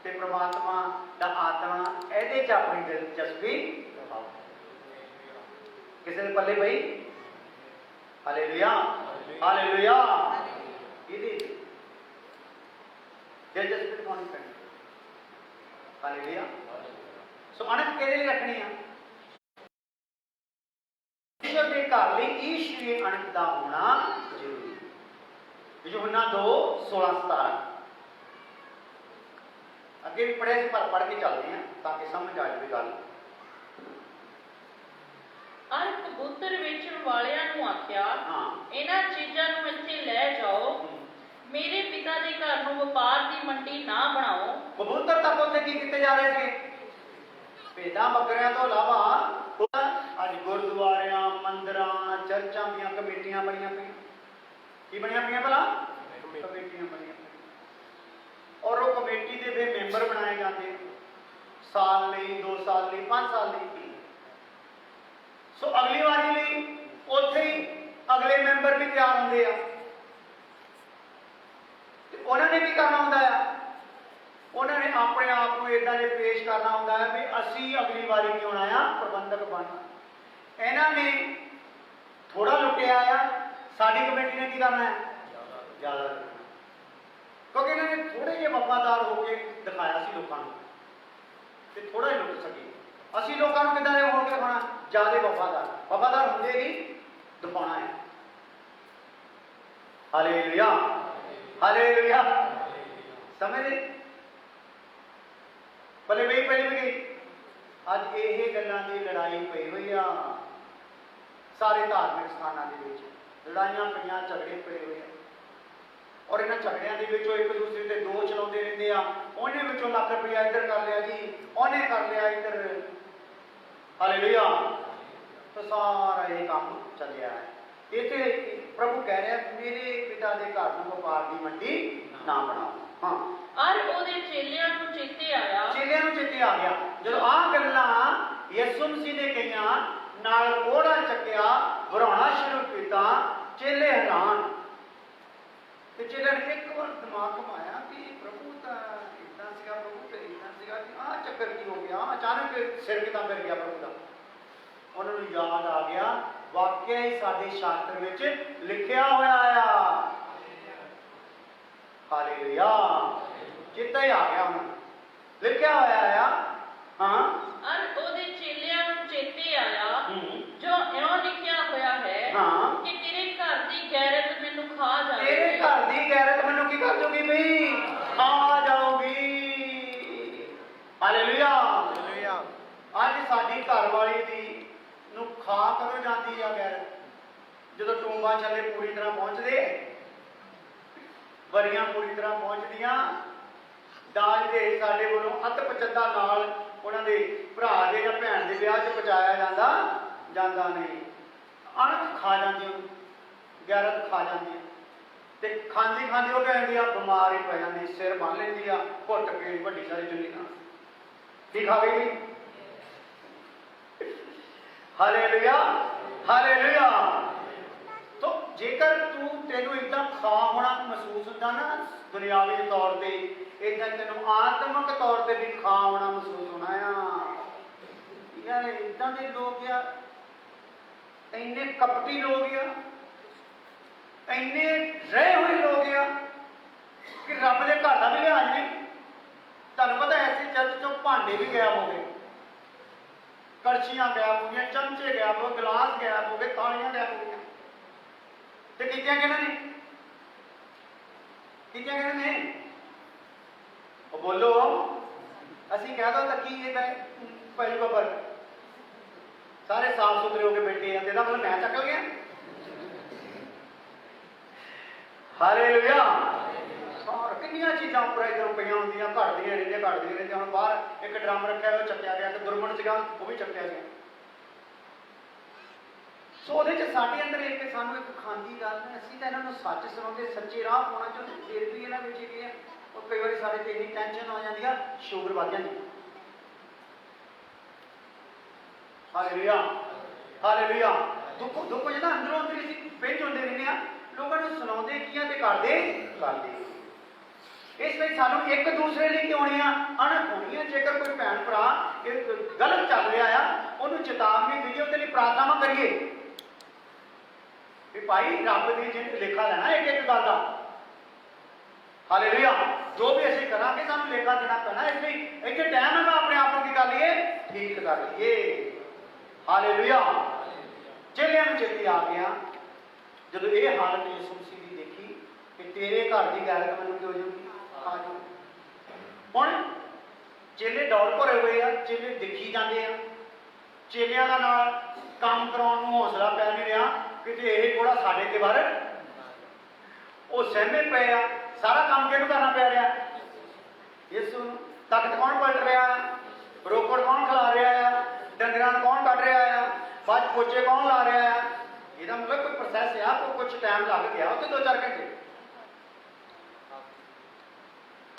ਤੇ ਪ੍ਰਮਾਤਮਾ ਦਾ ਆਤਮਾ ਇਹਦੇ 'ਚ ਆਪਣੀ ਦਿਲਚਸਪੀ ਦਿਖਾਓ। ਕਿਸੇ ਦੇ ਪੱਲੇ ਪਈ? Hallelujah, hallelujah. ਇਹਦੇ ਦਿਲਚਸਪੀ ਦਿਖਾਉਣੀ ਪੈਣੀ। ਹਾਲੇਲੂਇਆ। ਸੋ ਅਣਖ ਕਿਹਦੇ ਲਈ ਰੱਖਣੀ ਆ? ਈਸ਼ਵਰ ਦੇ ਘਰ ਲਈ ਈਸ਼ਵਰੀ ਅਣਖ ਦਾ ਹੋਣਾ ਜ਼ਰੂਰੀ ਹੈ। ਯੋਹੰਨਾ 2:16-17 ਅੱਗੇ ਵੀ ਪੜ੍ਹਿਆ ਸੀ, ਪਰ ਪੜ੍ਹ ਕੇ ਚੱਲਦੇ ਹਾਂ ਤਾਂ ਕਿ ਸਮਝ ਆ ਜਾਵੇ ਗੱਲ। ਅਰ ਕਬੂਤਰ ਵੇਚਣ ਵਾਲਿਆਂ ਨੂੰ ਆਖਿਆ, ਇਹਨਾਂ ਚੀਜ਼ਾਂ ਨੂੰ ਇੱਥੇ ਲੈ ਜਾਓ, ਮੇਰੇ ਪਿਤਾ ਦੇ ਘਰ ਨੂੰ ਵਪਾਰ ਦੀ ਮੰਡੀ ਨਾ ਬਣਾਓ। ਕਬੂਤਰ ਤੱਕ ਉੱਥੇ ਕੀ ਕੀਤੇ ਜਾ ਰਹੇ ਸੀ? ਭੇਡਾਂ ਬੱਕਰਿਆਂ ਤੋਂ ਇਲਾਵਾ ਅੱਜ ਗੁਰਦੁਆਰਿਆਂ, ਮੰਦਿਰਾਂ, ਚਰਚਾਂ ਦੀਆਂ ਕਮੇਟੀਆਂ ਬਣੀਆਂ ਪਈਆਂ। ਕੀ ਬਣੀਆਂ ਪਈਆਂ ਭਲਾ? ਕਮੇਟੀਆਂ ਬਣੀਆਂ ਪਈਆਂ। ਔਰ ਉਹ ਕਮੇਟੀ ਦੇ ਵੀ ਮੈਂਬਰ ਬਣਾਏ ਜਾਂਦੇ, ਸਾਲ ਲਈ, 2 ਸਾਲ ਲਈ, 5 ਸਾਲ ਲਈ। ਸੋ ਅਗਲੀ ਵਾਰੀ ਲਈ ਉੱਥੇ ਹੀ ਅਗਲੇ ਮੈਂਬਰ ਵੀ ਤਿਆਰ ਹੁੰਦੇ ਆ। ਤੇ ਉਹਨਾਂ ਨੇ ਕੀ ਕਰਨਾ ਹੁੰਦਾ ਆ? ਉਹਨਾਂ ਨੇ ਆਪਣੇ ਆਪ ਨੂੰ ਇਦਾਂ ਦੇ ਪੇਸ਼ ਕਰਨਾ ਹੁੰਦਾ ਹੈ ਵੀ ਅਸੀਂ ਅਗਲੀ ਵਾਰੀ ਕਿਉਂ ਆਇਆ ਪ੍ਰਬੰਧਕ ਬਣਨਾ। ਇਹਨਾਂ ਨੇ ਥੋੜਾ ਲੁੱਟਿਆ ਆ, ਸਾਡੀ ਕਮੇਟੀ ਨੇ ਕੀ ਕਰਨਾ ਹੈ? ਜ਼ਿਆਦਾ। ਕਿਉਂਕਿ ਇਹਨਾਂ ਨੇ ਥੋੜੇ ਜਿਹੇ ਵਫਾਦਾਰ ਹੋ ਕੇ ਦਿਖਾਇਆ ਸੀ ਲੋਕਾਂ ਨੂੰ ਤੇ ਥੋੜਾ ਜਿਹਾ ਲੁੱਟ ਸਕੇ। ਅਸੀਂ ਲੋਕਾਂ ਨੂੰ ਕਿੱਦਾਂ ਦੇ ਹੋ ਕੇ ਦਿਖਾਉਣਾ? ਜ਼ਿਆਦਾ ਵਫਾਦਾਰ ਹੁੰਦੇ ਹੀ ਦਿਖਾਉਣਾ ਹੈ। Hallelujah, hallelujah. ਸਮਝਦੇ? ਭਲੇ ਵੀ ਪਹਿਲੇ ਵੀ ਅੱਜ ਇਹ ਗੱਲਾਂ ਦੀ ਲੜਾਈ ਪਈ ਹੋਈ ਆ। ਸਾਰੇ ਧਾਰਮਿਕ ਸਥਾਨਾਂ ਦੇ ਵਿੱਚ ਲੜਾਈਆਂ ਪਈਆਂ, ਝਗੜੇ ਪਏ ਹੋਏ ਆ। ਔਰ ਇਹਨਾਂ ਝਗੜਿਆਂ ਦੇ ਵਿੱਚੋਂ ਇੱਕ ਦੂਸਰੇ ਤੇ ਦੋਸ਼ ਲਾਉਂਦੇ ਰਹਿੰਦੇ ਆ। ਉਹਨੇ ਵਿੱਚੋਂ ਲੱਖ ਰੁਪਇਆ ਇੱਧਰ ਕਰ ਲਿਆ ਜੀ, ਉਹਨੇ ਕਰ ਲਿਆ ਇੱਧਰ। ਹਾਲੇਲੂਇਆ। ਤਾਂ ਸਾਰਾ ਇਹ ਕੰਮ ਚੱਲਿਆ ਹੈ। ਇੱਥੇ ਪ੍ਰਭੂ ਕਹਿ ਰਿਹਾ ਮੇਰੇ ਪਿਤਾ ਦੇ ਘਰ ਨੂੰ ਵਪਾਰ ਦੀ ਮੰਡੀ ਨਾ ਬਣਾਓ। ਹਾਂ, ਅਰ ਉਹਦੇ ਚੇਲਿਆਂ ਨੂੰ ਚੇਤੇ ਆਇਆ। ਚੇਲਿਆਂ ਨੂੰ ਚੇਤੇ ਆ ਗਿਆ ਜਦੋਂ ਆਹ ਗੱਲਾਂ ਯਿਸੂ ਮਸੀਹ ਨੇ ਕਹੀਆਂ, ਨਾਲ ਕੋੜਾ ਚੱਕਿਆ, ਵਰਾਉਣਾ ਸ਼ੁਰੂ ਕੀਤਾ। ਚੇਲੇ ਹੈਰਾਨ। ਤੇ ਚੇਲਿਆਂ ਨੇ ਇੱਕ ਵਾਰ ਦਿਮਾਗ ਘੁਮਾਇਆ ਕਿ ਪ੍ਰਭੂ ਤਾਂ ਇਦਾਂ ਸੀਗਾ, ਪ੍ਰਭੂ ਤਾਂ ਇਦਾਂ ਸੀਗਾ ਕਿ ਆਹ ਚੱਕਰ ਕੀ ਹੋ ਗਿਆ? ਅਚਾਨਕ ਸਿਰ ਕਿੱਦਾਂ ਫਿਰ ਗਿਆ ਪ੍ਰਭੂ ਦਾ? ਉਹਨਾਂ ਨੂੰ ਯਾਦ ਆ ਗਿਆ, ਵਾਕਿਆ ਹੀ ਸਾਡੇ ਸ਼ਾਸਤਰ ਵਿੱਚ ਲਿਖਿਆ ਹੋਇਆ ਆ। ਹਾਲੇਲੂਇਆ। ਚੇਤਾ ਹੀ ਆ ਗਿਆ ਉਹਨਾਂ ਨੂੰ, ਲਿਖਿਆ ਹੋਇਆ ਆ। ਹਾਂ, ਅਰ ਉਹਦੇ ਚੇਲਿਆਂ ਨੂੰ ਚੇਤੇ ਆਇਆ ਜੋ ਇਉਂ ਲਿਖਿਆ ਹੋਇਆ ਹੈ ਕਿ ਤੇਰੇ ਘਰ ਦੀ ਗੈਰਤ ਮੈਨੂੰ ਖਾ ਜਾਵੇਗੀ। ਤੇਰੇ ਘਰ ਦੀ ਗੈਰਤ ਮੈਨੂੰ ਕੀ ਕਰ ਜੂਗੀ ਬਈ? ਖਾ ਜਾਊਗੀ। ਹਾਲੇਲੂਇਆ। ਅੱਜ ਸਾਡੀ ਘਰ ਵਾਲੀ ਦੀ ਨੂੰ ਖਾ ਕਦੋਂ ਜਾਂਦੀ ਆ ਗੈਰਤ? ਜਦੋਂ ਟੂੰਬਾਂ ਛੱਲੇ ਪੂਰੀ ਤਰ੍ਹਾਂ ਪਹੁੰਚਦੇ, ਵਰੀਆਂ ਪੂਰੀ ਤਰ੍ਹਾਂ ਪਹੁੰਚਦੀਆਂ, ਦਾਜ ਦੇ ਸਾਡੇ ਵੱਲੋਂ ਅੱਧ ਪਚੱਦਾ ਨਾਲ ਉਹਨਾਂ ਦੇ ਭਰਾ ਦੇ ਜਾਂ ਭੈਣ ਦੇ ਵਿਆਹ 'ਚ ਪਹੁੰਚਾਇਆ ਜਾਂਦਾ ਨਹੀਂ। ਅਣਖ ਖਾ ਜਾਂਦੀ, ਉਹਨੂੰ ਗੈਰਤ ਖਾ ਜਾਂਦੀ ਹੈ। ਤੇ ਖਾਂਦੀ ਉਹ ਕਹਿੰਦੀ ਆ ਬਿਮਾਰ ਹੀ ਪੈ ਜਾਂਦੀ, ਸਿਰ ਬੰਨ ਲੈਂਦੀ ਆ, ਘੁੱਟ ਕੇ ਵੱਡੀ ਸਾਰੀ ਚੁੰਨੀ ਨਾਲ। ਕੀ ਖਾ ਗਈ? Hallelujah, hallelujah. ਤੋ ਜੇਕਰ ਤੈਨੂੰ ਇਦਾਂ ਖਾ ਹੋਣਾ ਮਹਿਸੂਸ ਹੁੰਦਾ ਨਾ ਦੁਨਿਆਵੀ ਤੌਰ ਤੇ, ਇਦਾਂ ਤੈਨੂੰ ਆਤਮਿਕ ਤੌਰ ਤੇ ਵੀ ਖਾ ਹੋਣਾ ਮਹਿਸੂਸ ਹੋਣਾ ਆ। ਯਾਰ ਇਦਾਂ ਦੇ ਲੋਕ ਆ, ਇੰਨੇ ਕਪਟੀ ਲੋਕ ਆ, ਇੰਨੇ ਰਹੇ ਹੋਏ ਲੋਕ ਆ ਕਿ ਰੱਬ ਦੇ ਘਰ ਦਾ ਵੀ ਲਿਹਾਜ਼ ਨਹੀਂ। ਤੁਹਾਨੂੰ ਪਤਾ ਐਸੀ ਚਰਚ ਚੋਂ ਭਾਂਡੇ ਵੀ ਗਾਇਬ ਹੋ ਗਏ, ਕੜਛੀਆਂ ਗਾਇਬ ਹੋ ਗਈਆਂ, ਚਮਚੇ ਗਾਇਬ ਹੋ ਗਏ, ਗਲਾਸ ਗਾਇਬ ਹੋ ਗਏ, ਥਾਲੀਆਂ ਗਾਇਬ ਹੋ ਗਈਆਂ। ਤੇ ਕੀਤੀਆਂ ਕਿਹਨਾਂ ਨੇ? ਕੀਤੀਆਂ ਕਿਹਨਾਂ ਨੇ? ਉਹ ਬੋਲੋ। ਅਸੀਂ ਕਹਿ ਦੋ ਤਾਂ ਕੀ ਇਹ ਭਾਈ ਬੱਬਰ ਸਾਰੇ ਸਾਫ ਸੁਥਰੇ ਹੋ ਕੇ ਬੈਠੇ ਆ, ਇਹਦਾ ਮਤਲਬ ਮੈਂ ਚੱਕਲ ਗਿਆ? ਹਾਲੇਲੂਇਆ। ਔਰ ਕਿੰਨੀਆਂ ਚੀਜ਼ਾਂ ਉੱਪਰ ਇੱਧਰ ਪਈਆਂ ਹੁੰਦੀਆਂ, ਘਟਦੀਆਂ ਰਹਿੰਦੀਆਂ। ਹੁਣ ਬਾਹਰ ਇੱਕ ਡਰਮ ਰੱਖਿਆ ਉਹ ਚੱਕਿਆ ਗਿਆ, ਤੇ ਦੁਰਮਣ ਸੀਗਾ ਉਹ ਵੀ ਚੱਕਿਆ ਗਿਆ। ਸੋ ਉਹਦੇ 'ਚ ਸਾਡੇ ਅੰਦਰ ਇੱਕ ਸਾਨੂੰ ਇੱਕ ਖਾਂਦੀ ਗੱਲ ਹੈ। ਅਸੀਂ ਤਾਂ ਇਹਨਾਂ ਨੂੰ ਸੱਚ ਸੁਣਾਉਂਦੇ, ਸੱਚੇ ਰਾਹ ਪਾਉਣਾ ਚਾਹੁੰਦੇ, ਫਿਰ ਵੀ ਇਹਨਾਂ ਵਿੱਚ ਕੀ ਹੈ, ਉਹ ਕਈ ਵਾਰੀ ਸਾਡੇ ਤੇ ਇੰਨੀ ਟੈਨਸ਼ਨ ਆ ਜਾਂਦੀ ਆ, ਸ਼ੂਗਰ ਵੱਧ ਜਾਂਦੀ। Hallelujah, hallelujah. ਦੁੱਖ ਜਿਹੜਾ ਅੰਦਰੋਂ ਅੰਦਰ ਅਸੀਂ ਪਿੰਜ ਹੁੰਦੇ ਰਹਿੰਦੇ ਆ, ਲੋਕਾਂ ਨੂੰ ਸੁਣਾਉਂਦੇ ਕੀ ਆ ਤੇ ਕਰਦੇ। ਇਸ ਲਈ ਸਾਨੂੰ ਇੱਕ ਦੂਸਰੇ ਲਈ ਕੀ ਹੋਣੀਆਂ ਅਣਖ ਹੋਣੀਆਂ। ਜੇਕਰ ਕੋਈ ਭੈਣ ਭਰਾ ਗਲਤ ਚੱਲ ਰਿਹਾ ਆ, ਉਹਨੂੰ ਚੇਤਾਵਨੀ ਦਈਏ, ਉਹਦੇ ਲਈ ਪ੍ਰਾਰਥਨਾਵਾਂ ਕਰੀਏ ਵੀ ਭਾਈ ਰੱਬ ਦੀ ਜਿੰਦ ਲੇਖਾ ਲੈਣਾ ਇੱਕ ਇੱਕ ਗੱਲ ਦਾ। ਹਾਲੇਲੂਇਆ। ਜੋ ਵੀ ਅਸੀਂ ਕਰਾਂਗੇ ਸਾਨੂੰ ਲੇਖਾ ਦੇਣਾ ਪੈਣਾ। ਇਸ ਲਈ ਇੱਥੇ ਟਾਈਮ ਹੈਗਾ ਆਪਣੇ ਆਪ ਨੂੰ ਕੀ ਕਰ ਲਈਏ, ਠੀਕ ਕਰ ਲਈਏ। ਹਾਲੇਲੂਇਆ। ਚੇਲਿਆਂ ਨੂੰ ਚੇਤੇ ਆ ਗਿਆ ਜਦੋਂ ਇਹ ਹਾਲਤ ਯਿਸੂ ਮਸੀਹ ਦੀ ਦੇਖੀ ਕਿ ਤੇਰੇ ਘਰ ਦੀ ਗੈਰਤ ਮੈਨੂੰ ਕਿਉਂ ਜੂਗੀ ਆ ਜੂ। ਹੁਣ ਚੇਲੇ ਦੌੜ ਭਰੇ ਹੋਏ ਆ, ਚੇਲੇ ਦੇਖੀ ਜਾਂਦੇ ਆ, ਚੇਲਿਆਂ ਦਾ ਨਾਲ ਕੰਮ ਕਰਾਉਣ ਨੂੰ ਹੌਸਲਾ ਪੈ ਨਹੀਂ ਰਿਹਾ ਕਿਤੇ ਇਹ ਕੋੜਾ ਸਾਡੇ ਤੇ ਵਰ। ਉਹ ਸਹਿਮੇ ਪਏ ਆ, ਸਾਰਾ ਕੰਮ ਕਿਹਨੂੰ ਕਰਨਾ ਪੈ ਰਿਹਾ, ਯਿਸੂ ਨੂੰ। ਤਖਤ ਕੌਣ ਪਲਟ ਰਿਹਾ ਆ, ਰੋਕੜ ਕੌਣ ਖਿਲਾ ਰਿਹਾ ਆ, ਡੰਗਰਾਂ ਨੂੰ ਕੌਣ ਕੱਢ ਰਿਹਾ ਆ, ਬਾਅਦ ਪੋਚੇ ਕੌਣ ਲਾ ਰਿਹਾ ਆ। ਇਹਦਾ ਮਤਲਬ ਕੋਈ ਪ੍ਰੋਸੈਸ ਆ, ਕੋਈ ਕੁਝ ਟਾਈਮ ਲੱਗ ਗਿਆ ਉੱਥੇ 2-4 ਘੰਟੇ।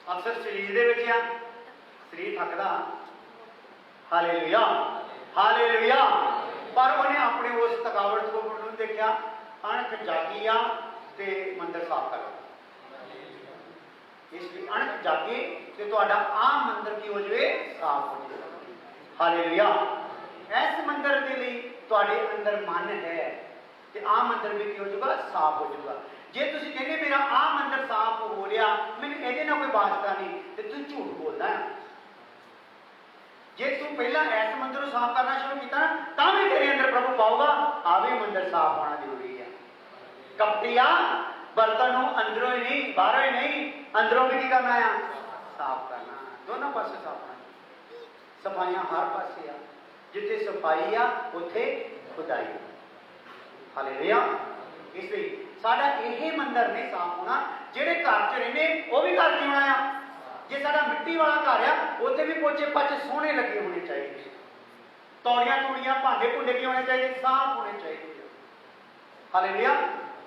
ਅਕਸਰ ਸਰੀਰ ਦੇ ਵਿੱਚ ਆ, ਸਰੀਰ ਥੱਕਦਾ। Hallelujah, hallelujah. ਪਰ ਉਹਨੇ ਆਪਣੇ ਉਸ ਥਕਾਵਟ ਨੂੰ ਦੇਖਿਆ, ਅਣਖ ਜਾਗੀ ਆ ਤੇ ਮੰਦਰ ਸਾਫ਼ ਕਰ। ਇਸ ਲਈ ਅਣਖ ਜਾਗੇ ਤੇ ਤੁਹਾਡਾ ਆਹ ਮੰਦਰ ਕੀ ਹੋ ਜਾਵੇ, ਸਾਫ਼ ਹੋ ਜਾਵੇ। ਹਾਲੇਲੂਇਆ। ਇਸ ਮੰਦਰ ਦੇ ਲਈ ਤੁਹਾਡੇ ਅੰਦਰ ਮਨ ਹੈ ਤੇ ਆਹ ਮੰਦਰ ਵੀ ਕੀ ਹੋ ਜਾਊਗਾ, ਸਾਫ਼ ਹੋ ਜਾਊਗਾ। ਜੇ ਤੁਸੀਂ ਕਹਿੰਦੇ ਮੇਰਾ ਆਹ ਮੰਦਰ ਸਾਫ਼ ਹੋ ਰਿਹਾ, ਮੈਨੂੰ ਇਹਦੇ ਨਾਲ ਕੋਈ ਵਾਸਤਾ ਨਹੀਂ, ਤੇ ਤੂੰ ਝੂਠ ਬੋਲਦਾ ਹੈ। ਜੇ ਤੂੰ ਪਹਿਲਾਂ ਇਸ ਮੰਦਰ ਨੂੰ ਸਾਫ਼ ਕਰਨਾ ਸ਼ੁਰੂ ਕੀਤਾ ਤਾਂ ਵੀ ਤੇਰੇ ਅੰਦਰ ਪ੍ਰਭੂ ਪਾਊਗਾ। ਆ ਵੀ ਮੰਦਰ ਸਾਫ਼ ਹੋਣਾ ਜ਼ਰੂਰੀ ਹੈ। ਕਪਟੀਆ ਬਰਤਨ ਨੂੰ ਅੰਦਰੋਂ ਹੀ ਨਹੀਂ, ਬਾਹਰੋਂ ਹੀ ਨਹੀਂ, ਅੰਦਰੋਂ ਵੀ ਕੀ ਕਰਨਾ ਆ, ਸਾਫ਼ ਕਰਨਾ। ਦੋਨੋਂ ਪਾਸੇ ਸਾਫ਼ ਕਰਨਾ। ਸਫਾਈਆਂ ਹਰ ਪਾਸੇ ਆ, ਜਿੱਥੇ ਸਫਾਈ ਆ ਉੱਥੇ ਖੁਦਾਈ। ਹਾਲੇਲੂਇਆ। ਇਸ ਲਈ ਸਾਡਾ ਇਹ ਮੰਦਰ ਨਹੀਂ ਸਾਫ਼ ਹੋਣਾ। ਜਿਹੜੇ ਘਰ 'ਚ ਰਹਿੰਦੇ ਉਹ ਵੀ ਘਰ 'ਚ ਹੋਣਾ ਆ। ਜੇ ਸਾਡਾ ਮਿੱਟੀ ਵਾਲਾ ਘਰ ਆ, ਉੱਥੇ ਵੀ ਪੋਚੇ ਪਾਚੇ ਸੋਹਣੇ ਲੱਗੇ ਹੋਣੇ ਚਾਹੀਦੇ। ਤੌੜੀਆਂ ਤੂੜੀਆਂ ਭਾਂਡੇ ਭੁੰਡੇ ਵੀ ਹੋਣੇ ਚਾਹੀਦੇ, ਸਾਫ਼ ਹੋਣੇ ਚਾਹੀਦੇ। ਹਾਲੇਲੂਇਆ।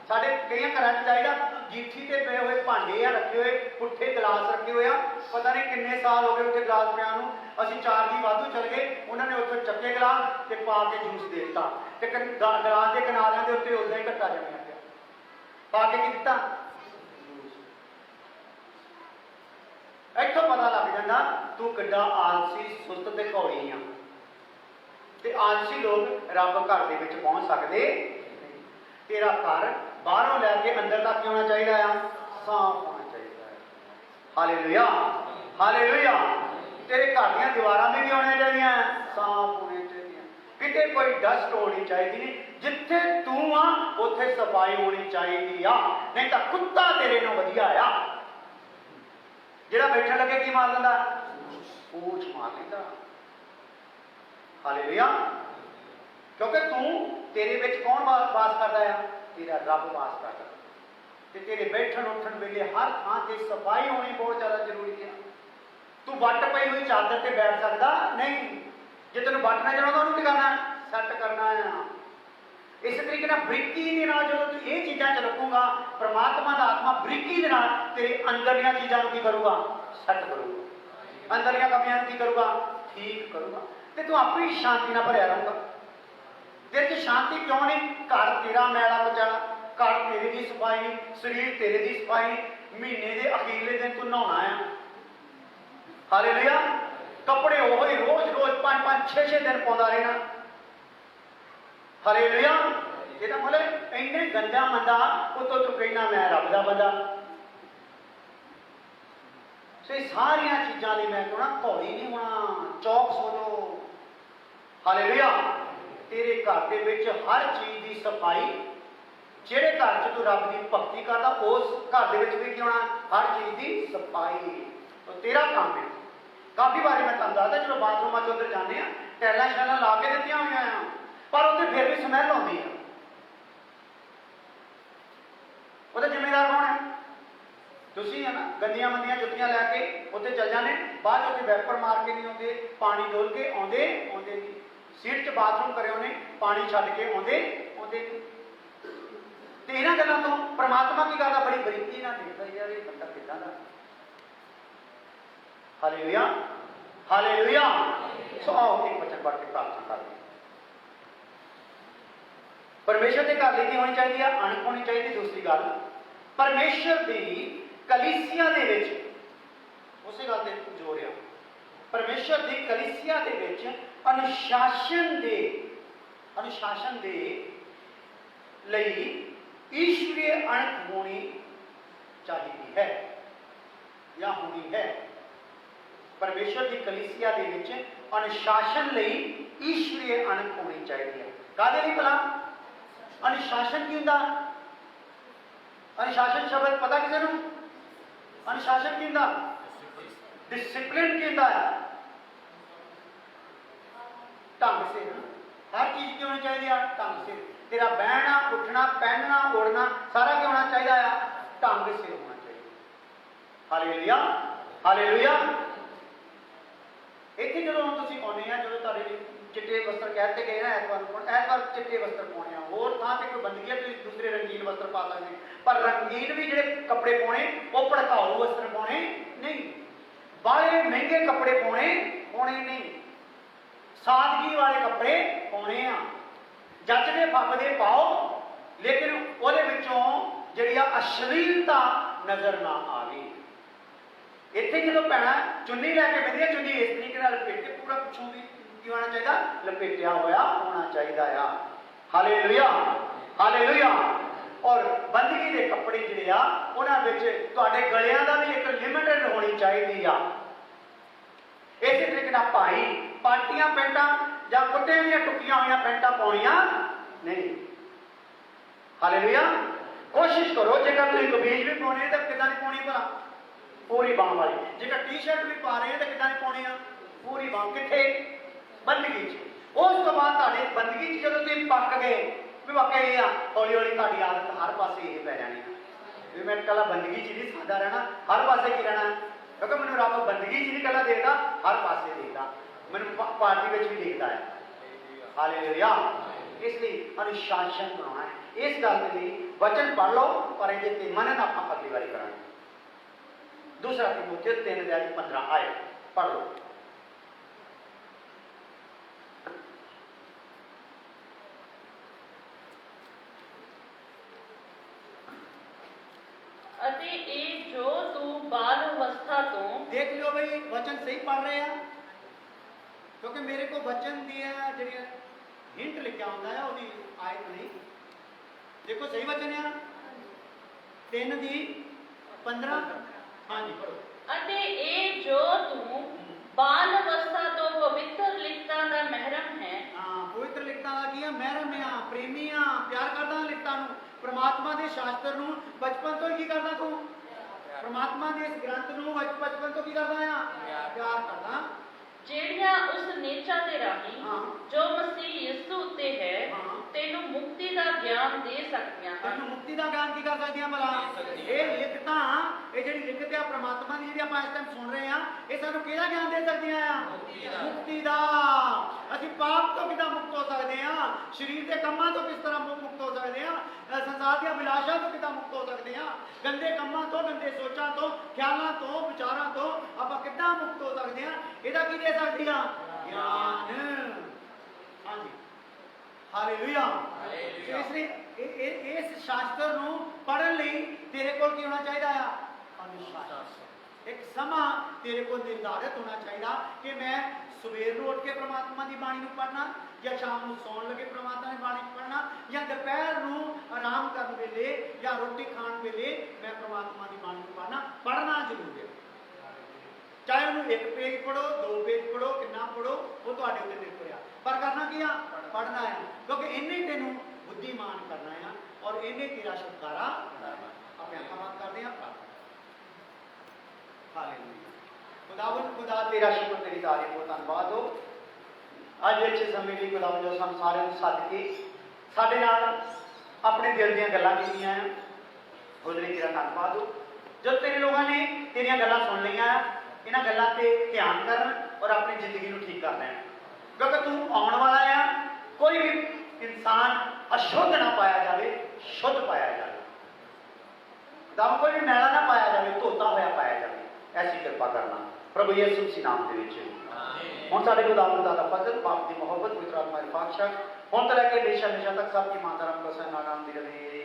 ਸਾਡੇ ਕਈਆਂ ਘਰਾਂ 'ਚ ਚਾਹੀਦਾ ਜੀਠੀ ਤੇ ਪਏ ਹੋਏ ਭਾਂਡੇ ਆ ਰੱਖੇ ਹੋਏ, ਪੁੱਠੇ ਗਲਾਸ ਰੱਖੇ ਹੋਏ ਆ, ਪਤਾ ਨਹੀਂ ਕਿੰਨੇ ਸਾਲ ਹੋ ਗਏ ਉੱਥੇ ਗਲਾਸ ਪਿਆ ਨੂੰ। ਅਸੀਂ 4 ਦੀ ਵਾਧੂ ਚਲ ਗਏ, ਉਹਨਾਂ ਨੇ ਉੱਥੇ ਚੱਕੇ ਗਲਾਸ ਤੇ ਪਾ ਕੇ ਜੂਸ ਦੇ ਦਿੱਤਾ ਤੇ ਗਲਾਸ ਦੇ ਕਿਨਾਰਿਆਂ ਦੇ ਉੱਤੇ ਉਦਾਂ ਹੀ ਘੱਟਾ ਜੰਮਿਆ ਪਿਆ, ਪਾ ਕੇ ਕੀ ਦਿੱਤਾ, ਇੱਥੋਂ ਪਤਾ ਲੱਗ ਜਾਂਦਾ ਤੂੰ ਕਿੱਡਾ ਆਲਸੀ ਸੁਸਤ ਤੇ ਘੌੜੀ ਆ। ਤੇ ਆਲਸੀ ਲੋਕ ਰੱਬ ਘਰ ਦੇ ਵਿੱਚ ਪਹੁੰਚ ਸਕਦੇ। ਤੇਰਾ ਘਰ ਬਾਹਰੋਂ ਲੈ ਕੇ ਅੰਦਰ ਤੱਕ ਹੋਣਾ ਚਾਹੀਦਾ ਆ, ਸਾਫ਼ ਹੋਣਾ ਚਾਹੀਦਾ ਹੈ। Hallelujah, hallelujah. ਤੇਰੇ ਘਰ ਦੀਆਂ ਦੀਵਾਰਾਂ ਵੀ ਹੋਣੀਆਂ ਚਾਹੀਦੀਆਂ, ਸਾਫ਼ ਹੋਣੀਆਂ ਚਾਹੀਦੀਆਂ। ਕਿਤੇ ਕੋਈ ਡਸਟ ਹੋਣੀ ਚਾਹੀਦੀ ਨਹੀਂ। ਜਿੱਥੇ ਤੂੰ ਆ ਉੱਥੇ ਸਫਾਈ ਹੋਣੀ ਚਾਹੀਦੀ ਆ, ਨਹੀਂ ਤਾਂ ਕੁੱਤਾ ਤੇਰੇ ਨੂੰ ਵਧੀਆ ਆ। ਜਿਹੜਾ ਬੈਠਣ ਲੱਗੇ ਕੀ ਮਾਰ ਦਿੰਦਾ, ਪੂਛ ਮਾਰ ਲੈਂਦਾ। ਹਾਲੇਲੂਇਆ। ਕਿਉਂਕਿ ਤੂੰ, ਤੇਰੇ ਵਿੱਚ ਕੌਣ ਵਾਸ ਕਰਦਾ ਆ, ਤੇਰਾ ਰੱਬ ਵਾਸ ਕਰਦਾ। ਤੇ ਤੇਰੇ ਬੈਠਣ ਉੱਠਣ ਵੇਲੇ ਹਰ ਥਾਂ ਤੇ ਸਫਾਈ ਹੋਣੀ ਬਹੁਤ ਜ਼ਿਆਦਾ ਜ਼ਰੂਰੀ ਹੈ। ਤੂੰ ਵੱਟ ਪਈ ਹੋਈ ਚਾਦਰ ਤੇ ਬੈਠ ਸਕਦਾ ਨਹੀਂ। ਜੇ ਤੈਨੂੰ ਵੱਟ ਨਾ ਚਾਹੁੰਦਾ ਉਹਨੂੰ ਕੀ ਕਰਨਾ, ਸੈੱਟ ਕਰਨਾ ਆ। ਇਸ ਤਰੀਕੇ ਨਾਲ ਬਰੀਕੀ ਦੇ ਨਾਲ ਜਦੋਂ ਤੂੰ ਇਹ ਚੀਜ਼ਾਂ 'ਚ ਰੱਖੂਗਾ, ਪਰਮਾਤਮਾ ਦਾ ਆਤਮਾ ਬਰੀਕੀ ਦੇ ਨਾਲ ਤੇਰੇ ਅੰਦਰਲੀਆਂ ਚੀਜ਼ਾਂ ਨੂੰ ਕੀ ਕਰੂਗਾ, ਸੈੱਟ ਕਰੂਗਾ। ਅੰਦਰਲੀਆਂ ਕਮੀਆਂ ਨੂੰ ਕੀ ਕਰੂਗਾ, ਠੀਕ ਕਰੂਗਾ। ਤੇ ਤੂੰ ਆਪਣੀ ਸ਼ਾਂਤੀ ਨਾਲ ਭਰਿਆ ਰਹੂਗਾ। ਤੇਰੇ 'ਚ ਸ਼ਾਂਤੀ ਕਿਉਂ ਨਹੀਂ? ਘਰ ਤੇਰਾ ਮੈਲਾ ਕੁਚੈਲਾ, ਘਰ ਤੇਰੇ ਦੀ ਸਫਾਈ ਨਹੀਂ, ਸਰੀਰ ਤੇਰੇ ਦੀ ਸਫਾਈ ਨਹੀਂ। ਮਹੀਨੇ ਦੇ ਅਖੀਰਲੇ ਦਿਨ ਤੂੰ ਨਹਾਉਣਾ ਆ। ਹਾਲੇਲੂਇਆ। ਕੱਪੜੇ ਉਹ ਹੀ ਰੋਜ਼ 5-5 6-6 ਦਿਨ ਪਾਉਂਦਾ ਰਹਿਣਾ। ਹਾਲੇਲੂਇਆ। ਇਹਦਾ ਮਤਲਬ ਇੰਨੇ ਗੰਦਾ ਮੰਦਾ ਉਤੋਂ ਤੂੰ ਕਹਿਣਾ ਮੈਂ ਰੱਬ ਦਾ ਬੰਦਾ। ਸੋ ਇਹ ਸਾਰੀਆਂ ਚੀਜ਼ਾਂ ਲਈ ਮੈਂ ਕਹਣਾ ਘੌੜੀ ਨਹੀਂ ਹੋਣਾ, ਚੌਕਸ ਹੋ ਜਾਓ। ਹਾਲੇਲੂਇਆ। ਤੇਰੇ ਘਰ ਦੇ ਵਿੱਚ ਹਰ ਚੀਜ਼ ਦੀ ਸਫਾਈ। ਜਿਹੜੇ ਘਰ 'ਚ ਤੂੰ ਰੱਬ ਦੀ ਭਗਤੀ ਕਰਦਾ ਉਸ ਘਰ ਦੇ ਵਿੱਚ ਵੀ ਕੀ ਹੋਣਾ, ਹਰ ਚੀਜ਼ ਦੀ ਸਫਾਈ। ਉਹ ਤੇਰਾ ਕੰਮ ਹੈ। ਕਾਫੀ ਵਾਰੀ ਮੈਂ ਤੁਹਾਨੂੰ ਦੱਸਦਾ ਜਦੋਂ ਬਾਥਰੂਮਾਂ 'ਚ ਉੱਧਰ ਜਾਂਦੇ ਆ, ਟੈਲਾਂ ਸ਼ੈਲਾਂ ਲਾ ਕੇ ਦਿੱਤੀਆਂ ਹੋਈਆਂ ਆ, ਪਰ ਉੱਥੇ ਫਿਰ ਵੀ ਸਮੈਲ ਆਉਂਦੀ ਆ। ਉਹਦਾ ਜ਼ਿੰਮੇਦਾਰ ਕੌਣ ਹੈ? ਤੁਸੀਂ ਹੈ ਨਾ। ਗੰਦੀਆਂ ਮੰਦੀਆਂ ਜੁੱਤੀਆਂ ਲੈ ਕੇ ਉੱਥੇ ਚੱਲ ਜਾਂਦੇ, ਬਾਅਦ 'ਚ ਉੱਥੇ ਵੈਪਰ ਮਾਰ ਕੇ ਨਹੀਂ ਆਉਂਦੇ, ਪਾਣੀ ਡੋਲ ਕੇ ਆਉਂਦੇ ਨਹੀਂ। ਸੀਟ 'ਚ ਬਾਥਰੂਮ ਕਰੇ ਉਹਨੇ, ਪਾਣੀ ਛੱਡ ਕੇ ਆਉਂਦੇ ਨਹੀਂ। ਤੇ ਇਹਨਾਂ ਗੱਲਾਂ ਤੋਂ ਪਰਮਾਤਮਾ ਕੀ ਕਰਦਾ, ਬੜੀ ਬਰੀਕੀ ਨਾਲ ਦੇਖਦਾ ਯਾਰ ਇਹ ਬੰਦਾ ਕਿੱਦਾਂ ਦਾ। Hallelujah, hallelujah. ਸੋ ਆਓ ਇੱਕ ਵਚਨ ਪੜ੍ਹ ਕੇ ਪ੍ਰਾਰਥਨਾ ਕਰਦੇ। ਪਰਮੇਸ਼ਰ ਦੇ ਘਰ ਲਈ ਕੀ ਹੋਣੀ ਚਾਹੀਦੀ ਆ, ਅਣਖ ਹੋਣੀ ਚਾਹੀਦੀ। ਦੂਸਰੀ ਗੱਲ, ਪਰਮੇਸ਼ਰ ਦੀ ਕਲੀਸਿਆ ਦੇ ਵਿੱਚ ਪਰਮੇਸ਼ਰ ਦੀ ਕਲੀਸਿਆ ਦੇ ਵਿੱਚ ਅਨੁਸ਼ਾਸਨ ਦੇ ਲਈ ਈਸ਼ਵਰੀ ਅਣਖ ਹੋਣੀ ਚਾਹੀਦੀ ਹੈ ਜਾਂ ਹੋਣੀ ਹੈ। ਪਰਮੇਸ਼ਰ ਦੀ ਕਲੀਸਿਆ ਦੇ ਵਿੱਚ ਅਨੁਸ਼ਾਸਨ ਲਈ ਈਸ਼ਵਰੀ ਅਣਖ ਹੋਣੀ ਚਾਹੀਦੀ ਹੈ। ਕਾਹਦੇ ਲਈ ਭਲਾ? ਅਨੁਸ਼ਾਸਨ ਕੀ ਹੁੰਦਾ? ਅਨੁਸ਼ਾਸਨ ਸ਼ਬਦ ਪਤਾ ਕਿਸੇ ਨੂੰ? ਅਨੁਸ਼ਾਸਨ ਕੀ ਹੁੰਦਾ? डिसिप्लिन की होता है, ढंग से। हर चीज की होनी चाहिए ढंग से। तेरा बहना, उठना, पहनना, उड़ना सारा क्या होना चाहिए? ढंग से होना चाहिए। Hallelujah, hallelujah. इतने जो तुम आने जो चिट्टे वस्त्र कहते गए ना, ऐतवार चिट्टे वस्त्र पाने, होर थां ते कोई बंदगी है तुम दूसरे रंगीन वस्त्र पा सकते, पर रंगीन भी जो कपड़े पाने वो भड़काऊ वस्त्र पाने नहीं, बाले महंगे कपड़े पाने नहीं, सादगी वाले कपड़े पाने आ। जचदे फबदे पाओ, लेकिन वो जी अश्लीलता नजर ना आवे। इतने जो भैन चुन्नी लैके बहदी, चुन्नी इस तरीके लपेट के पूरा पिछों भी की होना चाहिए, लपेटिया होया होना चाहिए। Hallelujah, hallelujah. और बंदगी के कपड़े जिहड़े आ उन्हां तुहाडे गलियां दा भी एक लिमिटेड होनी चाहिए आ। इस तरीके नाल भाई पार्टियां पैंटां जां कुत्ते दी टुकियां हुई पैंटां पाउणियां नहीं। हालेलुया। कोशिश करो जेकर तुसीं कमीज भी पाउणी तो किदां दी पाउणी भला? पूरी बांह वाली। जेकर टी शर्ट भी पा रहे हैं तो किदां दी पाउणी आ? पूरी बांह। कित्थे? बंदगी च। उस तो बाद तुहाडे बंदगी च जदों तुसीं पक गए भी वाकई हौली हौली ताड़ी आदत हर पासे ये पै जानी भी मैं कला बंदगी च नहीं सादा रहना, हर पासे की रहना, क्योंकि मैंने रब बंदगी च नहीं कला देखता, हर पासे देखता, मैंने पार्टी में भी देखता है। हालेलुया। इसलिए अनुशासन बनाना है। इस गल के लिए वचन पढ़ लो पर ये मनन आप अगली बारी करा। दूसरा तीमुथियुस 3:15 आए पढ़ लो। जो तू बाल अवस्था तो देख लो भाई वचन सही पढ़ रहे हैं, क्योंकि मेरे को वचन दिया जी हिंट लिखा होता है वो आयत नहीं। देखो सही वचन है 3:15। हाँ जी पढ़ो। अते ए जो तू बाल अवस्था तो पवित्र लिखता दा महरम है। हाँ पवित्र लिखता दा की महरम है, प्रेमी हाँ, प्यार करता लिखता नू, परमात्मा के शास्त्र नू बचपन तो की करता तू, परमात्मा के इस ग्रंथ नू बचपन तो की करता है? प्यार करता। ਜਿਹੜੀਆਂ ਉਸ ਨੇਚਾ ਦੇ ਰਾਹੀਂ ਜੋ ਮਸੀਹ ਯਿਸੂ ਉੱਤੇ ਹੈ ਤੈਨੂੰ ਮੁਕਤੀ ਦਾ ਗਿਆਨ ਦੇ ਸਕਦੀਆਂ ਹਨ। ਤੈਨੂੰ ਮੁਕਤੀ ਦਾ ਗਿਆਨ ਕੀ ਕਰ ਸਕਦੀਆਂ ਭਲਾ? ਇਹ ਲਿਖਤਾਂ ਇਹ ਜਿਹੜੀ ਲਿਖਤ ਆ ਪ੍ਰਮਾਤਮਾ ਦੀ ਜਿਹੜੀ ਆਪਾਂ ਇਸ ਟਾਈਮ ਸੁਣ ਰਹੇ ਆ, ਇਹ ਸਾਨੂੰ ਕਿਹਦਾ ਗਿਆਨ ਦੇ ਸਕਦੀਆਂ ਆ? ਮੁਕਤੀ ਦਾ। ਅਸੀਂ ਪਾਪ ਤੋਂ ਕਿੱਦਾਂ ਮੁਕਤ ਹੋ ਸਕਦੇ ਆ? ਸਰੀਰ ਦੇ ਕੰਮਾਂ ਤੋਂ ਕਿਸ ਤਰ੍ਹਾਂ ਮੁਕਤ ਹੋ ਸਕਦੇ ਆ? ਸੰਸਾਰ ਦੀਆਂ ਅਭਿਲਾਸ਼ਾਂ ਤੋਂ ਕਿੱਦਾਂ ਮੁਕਤ ਹੋ ਸਕਦੇ ਆ? ਗੰਦੇ ਕੰਮਾਂ ਤੋਂ, ਗੰਦੇ ਸੋਚਾਂ ਤੋਂ, ਖਿਆਲਾਂ ਤੋਂ, ਵਿਚਾਰਾਂ ਤੋਂ ਆਪਾਂ ਕਿੱਦਾਂ ਮੁਕਤ ਹੋ ਸਕਦੇ ਆ? ਇਹਦਾ ਕੀ ਦੇ ਸਕਦੀ ਆ? ਗਿਆਨ। ਹਾਂਜੀ ਹਾਲੇਲੂਇਆ। इसलिए इस शास्त्र नू पढ़न लई तेरे को होना चाहिए आ? अनुशासन। एक समा तेरे को निर्धारित होना चाहिए कि मैं सवेर को उठ के परमात्मा की बाणी नू पढ़ना, या शाम को सौन लगे परमात्मा की बाणी पढ़ना, या दोपहर को आराम करने वेले या रोटी खाने वेले मैं परमात्मा की बाणी नू पढ़ना जरूर है। चाहे उन्होंने 1 पेज पढ़ो, 2 पेज पढ़ो, कितना पढ़ो वो तो निर्भर है, पर करना की आ? पढ़ना है, क्योंकि इन्हें तेनू बुद्धिमान करना है और इन्हें तेरा छुटकारा अपने बात करते हैं। खुदावन खुदा तेरा शुक्र तेरी तारीफ हो, धन्यवाद हो अज अच्छे समय लिए खुदावन जो सानू सारे सद के साडे नाल अपने दिल दी गल्लां कीतियां हैं, ਉਹਦੇ ਲਈ तेरा धन्यवाद हो। जो तेरे लोगों ने तेरियां गल्लां सुन लियां, इन्हां गल्लां ते ध्यान करन और अपनी जिंदगी नू ठीक कर लैण, क्योंकि तू आउण वाला है। कोई भी इंसान अशुद्ध ना पाया जाए, शुद्ध पाया जाए, दम कोई भी मैला ना पाया जाए, धोता होया पाया जाए, ऐसी कृपा करना प्रभु यीशु मसीह नाम दे विच। हुण साडे खुदावंद दा फजल, बाप दी मोहब्बत, पवित्र आत्मा दी बख्शिश हुण तो लैके हमेशा तक सब की माता राम को नाम दी रहे।